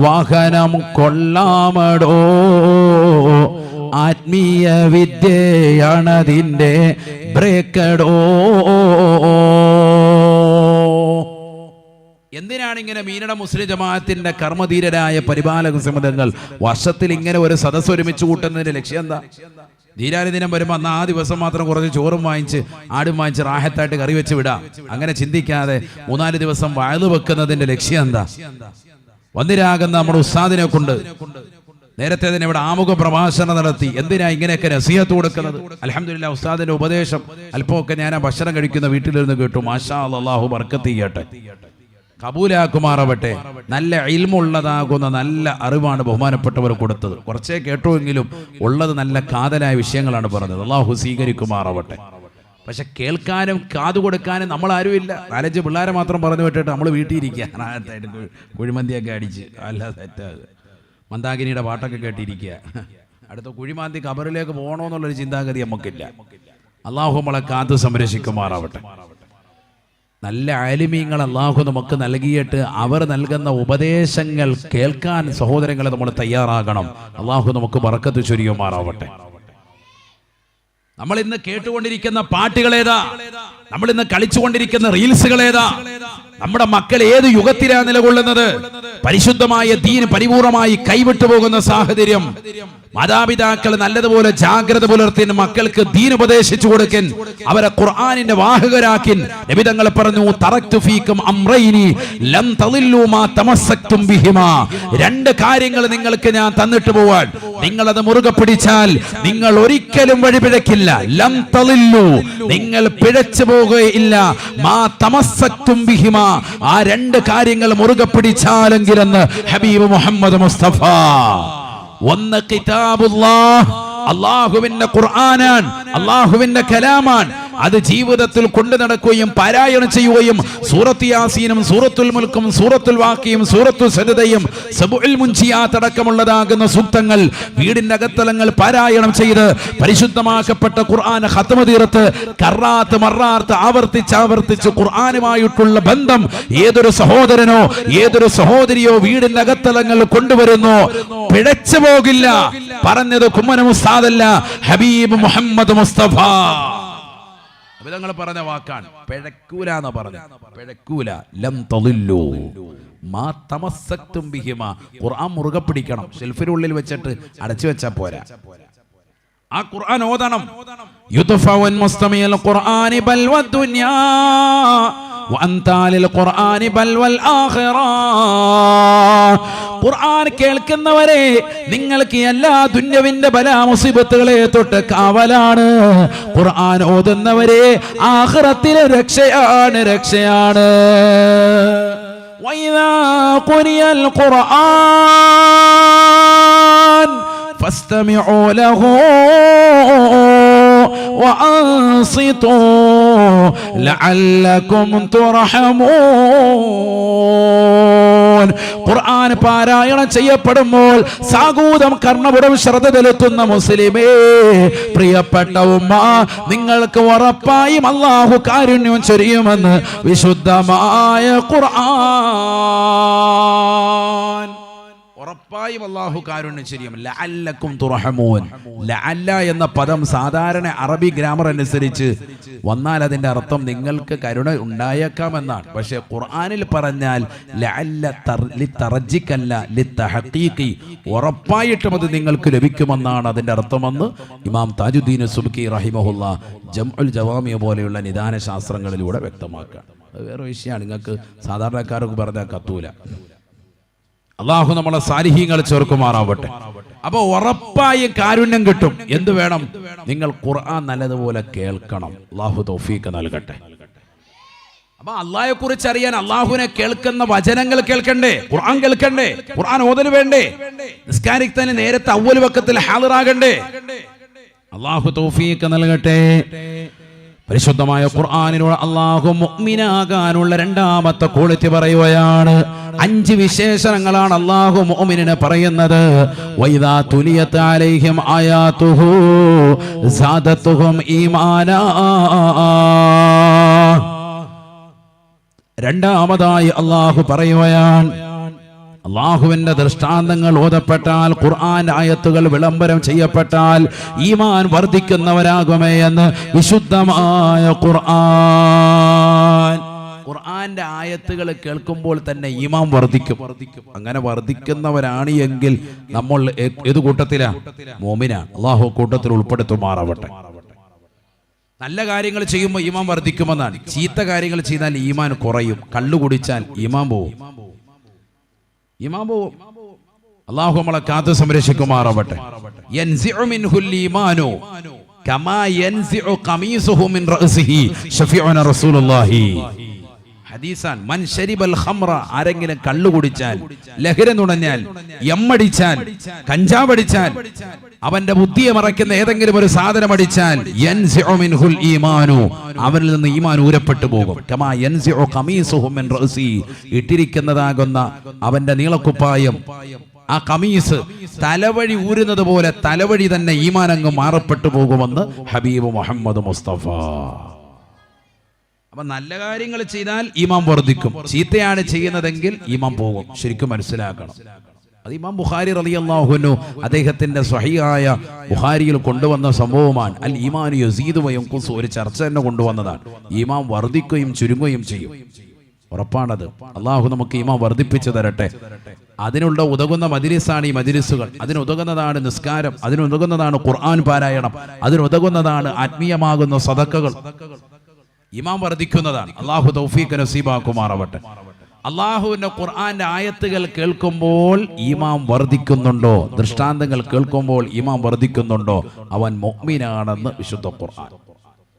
വാഹനം കൊള്ളാമടോ, ആത്മീയ വിദ്യയാണതിൻ്റെ ബ്രേക്കടോ. എന്തിനാണ് ഇങ്ങനെ മീനട മുസ്ലിം ജമാഅത്തിന്റെ കർമ്മധീരരായ പരിപാലക സമിതികൾ വർഷത്തിൽ ഇങ്ങനെ ഒരു സദസ്സ് ഒരുമിച്ച് കൂട്ടുന്നതിന്റെ ലക്ഷ്യം എന്താ? ധീരാരി ദിനം വരുമ്പോൾ അന്ന് ആ ദിവസം മാത്രം കുറച്ച് ചോറും വാങ്ങിച്ച് ആടും വാങ്ങിച്ച് റാഹത്തായിട്ട് കറി വെച്ച് വിടാം. അങ്ങനെ ചിന്തിക്കാതെ 3-4 ദിവസം വയലു വെക്കുന്നതിന്റെ ലക്ഷ്യം എന്താ? വന്നിരാകുന്ന നമ്മുടെ ഉസ്താദിനെ കൊണ്ട് നേരത്തെ തന്നെ ഇവിടെ ആമുഖ പ്രഭാഷണം നടത്തി. എന്തിനാ ഇങ്ങനെയൊക്കെ നസീഹത്ത് കൊടുക്കുന്നത്? അൽഹംദുലില്ലാഹ് ഉസ്താദിന്റെ ഉപദേശം അല്പമൊക്കെ ഞാൻ ആ ഭക്ഷണം കഴിക്കുന്ന വീട്ടിലിരുന്ന് കേട്ടു. മാഷാ അല്ലാഹു ബർക്കത്ത് ചെയ്യട്ടെ, കബൂലാക്കുമാറാവട്ടെ. നല്ല ഇൽമുള്ളതാകുന്ന നല്ല അറിവാണ് ബഹുമാനപ്പെട്ടവർ കൊടുത്തത്. കുറച്ചേ കേട്ടുവെങ്കിലും ഉള്ളത് നല്ല കാതലായ വിഷയങ്ങളാണ് പറഞ്ഞത്. അള്ളാഹു സ്വീകരിക്കുമാറാവട്ടെ. പക്ഷെ കേൾക്കാനും കാതു കൊടുക്കാനും നമ്മൾ ആരുമില്ല. 4-5 പിള്ളേരെ മാത്രം പറഞ്ഞു വിട്ടിട്ട് നമ്മൾ വീട്ടിൽ ഇരിക്കുക, കുഴിമന്തിയൊക്കെ അടിച്ച്, അല്ല തെറ്റാത് മന്ദാകിനിയുടെ പാട്ടൊക്കെ കേട്ടിരിക്കുക. അടുത്ത കുഴിമാന്തി കബറിലേക്ക് പോകണമെന്നുള്ളൊരു ചിന്താഗതി നമുക്കില്ല. അള്ളാഹു നമ്മളെ കാത്തു സംരക്ഷിക്കുമാറാവട്ടെ. നല്ല ആലിമീങ്ങൾ അല്ലാഹു നമുക്ക് നൽകിയിട്ട് അവർ നൽകുന്ന ഉപദേശങ്ങൾ കേൾക്കാൻ സഹോദരങ്ങളെ നമ്മൾ തയ്യാറാകണം. അല്ലാഹു നമുക്ക് ബർക്കത്ത് ചൊരിയുമാറാവട്ടെ. നമ്മൾ ഇന്ന് കേട്ടുകൊണ്ടിരിക്കുന്ന പാട്ടുകളേതാ? നമ്മൾ ഇന്ന് കളിച്ചുകൊണ്ടിരിക്കുന്ന റീൽസുകളേതാ? നമ്മുടെ മക്കൾ ഏത് യുഗത്തിലാണ് നിലകൊള്ളുന്നത്? പരിശുദ്ധമായ ദീൻ പരിപൂർണമായി കൈവിട്ടു പോകുന്ന സാഹചര്യം. മാതാപിതാക്കൾ നല്ലതുപോലെ ജാഗ്രത പുലർത്തി മക്കൾക്ക് ദീൻ ഉപദേശിച്ചു കൊടുക്കൻ, അവരെ ഖുർആനിന്റെ വാഹകരാക്കിൻ. നബി തങ്ങൾ പറഞ്ഞു, തറക്തു ഫീക്കും അംറൈനി ലം തളില്ലു മാ തമസ്സക്തും ബിഹിമാ. 2 കാര്യങ്ങൾ നിങ്ങൾക്ക് ഞാൻ തന്നിട്ട് പോവാൻ, നിങ്ങൾ അത് മുറുകെ പിടിച്ചാൽ നിങ്ങൾ ഒരിക്കലും വഴിപിഴക്കില്ല. ലം തളില്ലു, നിങ്ങൾ പിഴച്ചു പോകുകയില്ല. മാ തമസ്സക്തും ബിഹിമാ, ആ 2 കാര്യങ്ങൾ മുറുകെ പിടിച്ചാലെങ്കിലെന്ന് ഹബീബ് മുഹമ്മദ് മുസ്തഫ. ഒന്ന് കിതാബുല്ലാഹ്, അല്ലാഹുവിന്റെ ഖുർആനാൻ, അല്ലാഹുവിന്റെ കലാമാൻ. അത് ജീവിതത്തിൽ കൊണ്ടു നടക്കുകയും പാരായണം ചെയ്യുകയും സൂറത്ത് യാസീനും സൂറത്തുൽ മുൽക്കും സൂറത്തുൽ വാഖിയും സൂറത്തുൽ സജദയും സബുൽ മുൻജിയാത്ത് അടക്കമുള്ളതാകുന്ന സൂക്തങ്ങൾ വീടിന്റെ അകത്തലങ്ങൾ പാരായണം ചെയ്ത് പരിശുദ്ധമാക്കപ്പെട്ട ഖുർആൻ ഖത്മ തീർത്ത് കറാത്ത് മറാത്ത് ആവർത്തിച്ച് ഖുർആനുമായിട്ടുള്ള ബന്ധം ഏതൊരു സഹോദരനോ ഏതൊരു സഹോദരിയോ വീടിന്റെ അകത്തലങ്ങൾ കൊണ്ടുവരുന്നു പിഴച്ചു പോകില്ല. പറഞ്ഞത് കുമ്മനം ഉസ്താദല്ല, ഹബീബ് മുഹമ്മദ് മുസ്തഫ തങ്ങൾ പറഞ്ഞ വാക്കാണ്. പിഴക്കൂല എന്ന് പറഞ്ഞു. പിഴക്കൂല. ലം തളില്ലു മാ തമസ്സക്തും ബിഹിമാ. ഖുർആൻ മുറുകെ പിടിക്കണം. ഷെൽഫിനുള്ളിൽ വെച്ചിട്ട് അടച്ചു വെച്ചാ പോരാ. ആ ഖുർആൻ ഓതണം. യുത്ഫഉൻ മുസ്തമിൽ ഖുർആനി ബൽ വദ്ദുനിയാ വഅൻതാലിൽ ഖുർആനി ബൽ വൽ ആഖിറ. ഖുർആൻ കേൾക്കുന്നവരെ നിങ്ങൾക്ക് എല്ലാ ദുന്യവിന്റെ ബലാ മുസീബത്തുകളെ തൊട്ട് കാവലാണ്. ഖുർആൻ ഓതുന്നവരെ ആഖിറത്തിലെ രക്ഷയാണ്, രക്ഷയാണ്. വഇദാ ഖുരിയൽ ഖുർആൻ ഫസ്തമിഉ ലഹു വഅൻസിതു ലഅല്ലകും തുർഹമൂൻ. ഖുർആൻ പാരായണം ചെയ്യപ്പെടുമ്പോൾ സാഗൂതം കർണപുടം ശ്രദ്ധ ചെലുത്തുന്ന മുസ്ലിമേ, പ്രിയപ്പെട്ട ഉമ്മ, നിങ്ങൾക്ക് ഉറപ്പായും അല്ലാഹു കാരുണ്യം ചൊരിയുമെന്ന് വിശുദ്ധമായ ഖുർആൻ. ഉറപ്പായും അല്ലാഹു കാരുണ്യം ചെയ്യും. ലഅല്ലകും തുർഹമൂൻ. ലഅല്ല എന്ന പദം സാധാരണ അറബി ഗ്രാമർ അനുസരിച്ച് വന്നാൽ അതിന്റെ അർത്ഥം നിങ്ങൾക്ക് കരുണ ഉണ്ടായേക്കാമെന്നാണ്. പക്ഷെ ഖുർആനിൽ പറഞ്ഞാൽ ലഅല്ല ലിതറജിക്കല്ല ലിതഹഖീഖി, ഉറപ്പായിട്ടും അത് നിങ്ങൾക്ക് ലഭിക്കുമെന്നാണ് അതിന്റെ അർത്ഥമെന്ന് ഇമാം താജുദ്ദീൻ സുബ്കി റഹിമഹുല്ലാ ജംഉൽ ജവാമിയ പോലെയുള്ള നിദാന ശാസ്ത്രങ്ങളിലൂടെ വ്യക്തമാക്കുക. അത് വേറെ വിഷയമാണ്. നിങ്ങൾക്ക് സാധാരണക്കാർക്ക് പറഞ്ഞാൽ കത്തൂല. അള്ളാഹു നമ്മളെ സാലിഹീങ്ങൾ ചേർക്കുമാറാവട്ടെ. അപ്പൊ ഉറപ്പായും കാരുണ്യം കിട്ടും. എന്ത് വേണം? നിങ്ങൾ ഖുർആൻ നല്ലതുപോലെ കേൾക്കണം. അള്ളാഹു തൗഫീഖ് നൽകട്ടെ. അപ്പൊ അള്ളാഹയെ കുറിച്ച് അറിയാൻ അള്ളാഹുവിനെ കേൾക്കുന്ന വചനങ്ങൾ കേൾക്കണ്ടേ? ഖുർആൻ കേൾക്കണ്ടേ? ഖുർആൻ ഓതൽ വേണ്ടേ? നിസ്കാരത്തിന് നേരത്തെ അവ്വൽ വഖത്തിൽ ഹാളിറാകണ്ടേ? അള്ളാഹു തൗഫീഖ് നൽകട്ടെ. പരിശുദ്ധമായ ഖുർആനിലൂടെ അല്ലാഹു മുഅ്മിനാകാനുള്ള രണ്ടാമത്തെ ക്വാളിറ്റി പറയുകയാണ്. 5 വിശേഷണങ്ങളാണ് അല്ലാഹു മുഅ്മിനിനെ പറയുന്നത്. വൈദാ തുലിയത അലൈഹിം ആയാതുഹു സാദത്തുഹും ഈമാനാ. രണ്ടാമതായി അല്ലാഹു പറയുകയാണ്, അള്ളാഹുവിന്റെ ദൃഷ്ടാന്തങ്ങൾ ഓതപ്പെട്ടാൽ, ഖുർആൻ ആയത്തുകൾ വിളംബരം ചെയ്യപ്പെട്ടാൽ ഈമാൻ വർദ്ധിക്കുന്നവരാകുമേ എന്ന് വിശുദ്ധമായ ഖുർആൻ. ഖുർആന്റെ ആയത്തുകൾ കേൾക്കുമ്പോൾ തന്നെ ഈമാൻ വർദ്ധിക്കും. അങ്ങനെ വർദ്ധിക്കുന്നവരാണ് എങ്കിൽ നമ്മൾ ഏത് കൂട്ടത്തിലാ? മോമിനാണ്. അള്ളാഹു കൂട്ടത്തിൽ ഉൾപ്പെടുത്തുമാറാവട്ടെ. നല്ല കാര്യങ്ങൾ ചെയ്യുമ്പോൾ ഈമാൻ വർദ്ധിക്കുമെന്നാണ്. ചീത്ത കാര്യങ്ങൾ ചെയ്താൽ ഈമാൻ കുറയും. കള്ളു കുടിച്ചാൽ ഈമാൻ പോവും. അല്ലാഹു നമ്മളെ കാത്തു സംരക്ഷിക്കുമാറാവട്ടെ. യൻസിഉ മിൻഹുൽ ഈമാനു കമാ യൻസിഉ ഖമീസുഹു മിൻ റഅസിഹി ശഫീഉന റസൂലുള്ളാഹി. ഹദീസാൻ മൻ ശരിബൽ ഖംറ, ആരെങ്കിലും കള്ളു കുടിച്ചാൽ, ലഹരി നുണഞ്ഞാൽ, എമ്മടിച്ചാൽ, കഞ്ചാവ് അടിച്ചാൽ, അവന്റെ ബുദ്ധിയെ മറയ്ക്കുന്ന ഏതെങ്കിലും ഒരു സാധനം അടിച്ചാൽ യൻസിഉ മിൻഹുൽ ഈമാനു, അവനിൽ നിന്ന് ഈമാൻ ഊരപ്പെട്ടു പോകും. കമാ യൻസിഉ ഖമീസുഹു മിൻ റഅസി, ഇട്ടിരിക്കുന്നതാകുന്ന അവന്റെ നീളക്കുപ്പായം, ആ ഖമീസ് തലവഴി ഊരുന്നത് പോലെ തലവഴി തന്നെ ഈമാൻ അങ്ങ് മാറപ്പെട്ടു പോകുമെന്ന് ഹബീബ് മുഹമ്മദ് മുസ്തഫ. അപ്പൊ നല്ല കാര്യങ്ങൾ ചെയ്താൽ ഈമാൻ വർദ്ധിക്കും. ചീത്തയാണ് ചെയ്യുന്നതെങ്കിൽ ഈമാൻ പോകും. ശരിക്കും മനസ്സിലാക്കണം. അത് ഇമാം ബുഖാരി റളിയല്ലാഹു അൻഹു അദ്ദേഹത്തിന്റെ സ്വഹീഹായ ബുഖാരിയിൽ കൊണ്ടുവന്ന സംഭവമാണ്. അൽ ഈമാനു യസീദു വയൻഖുസു, ഒരു ചർച്ച തന്നെ കൊണ്ടുവന്നതാണ്. ഈമാൻ വർദ്ധിക്കുകയും ചുരുങ്ങുകയും ചെയ്യും. ഉറപ്പാണത്. അള്ളാഹു നമുക്ക് ഈമാൻ വർദ്ധിപ്പിച്ചു തരട്ടെ. അതിനുള്ള ഉതകുന്ന മജ്ലിസാണ് ഈ മജ്ലിസുകൾ. അതിനുതകുന്നതാണ് നിസ്കാരം, അതിനുതകുന്നതാണ് ഖുർആൻ പാരായണം, അതിനുതകുന്നതാണ് ആത്മീയമാകുന്ന സദഖകൾ. ഈമാൻ വർദ്ധിക്കുന്നതാണ്. അള്ളാഹു തൗഫീഖ് നസീബാക്കുമാറാവട്ടെ. അള്ളാഹുവിന്റെ ഖുർആന്റെ ആയത്തുകൾ കേൾക്കുമ്പോൾ ഈമാൻ വർദ്ധിക്കുന്നുണ്ടോ? ദൃഷ്ടാന്തങ്ങൾ കേൾക്കുമ്പോൾ ഈമാൻ വർദ്ധിക്കുന്നുണ്ടോ? അവൻ മുഅ്മിനാണെന്ന് വിശുദ്ധ ഖുർആൻ.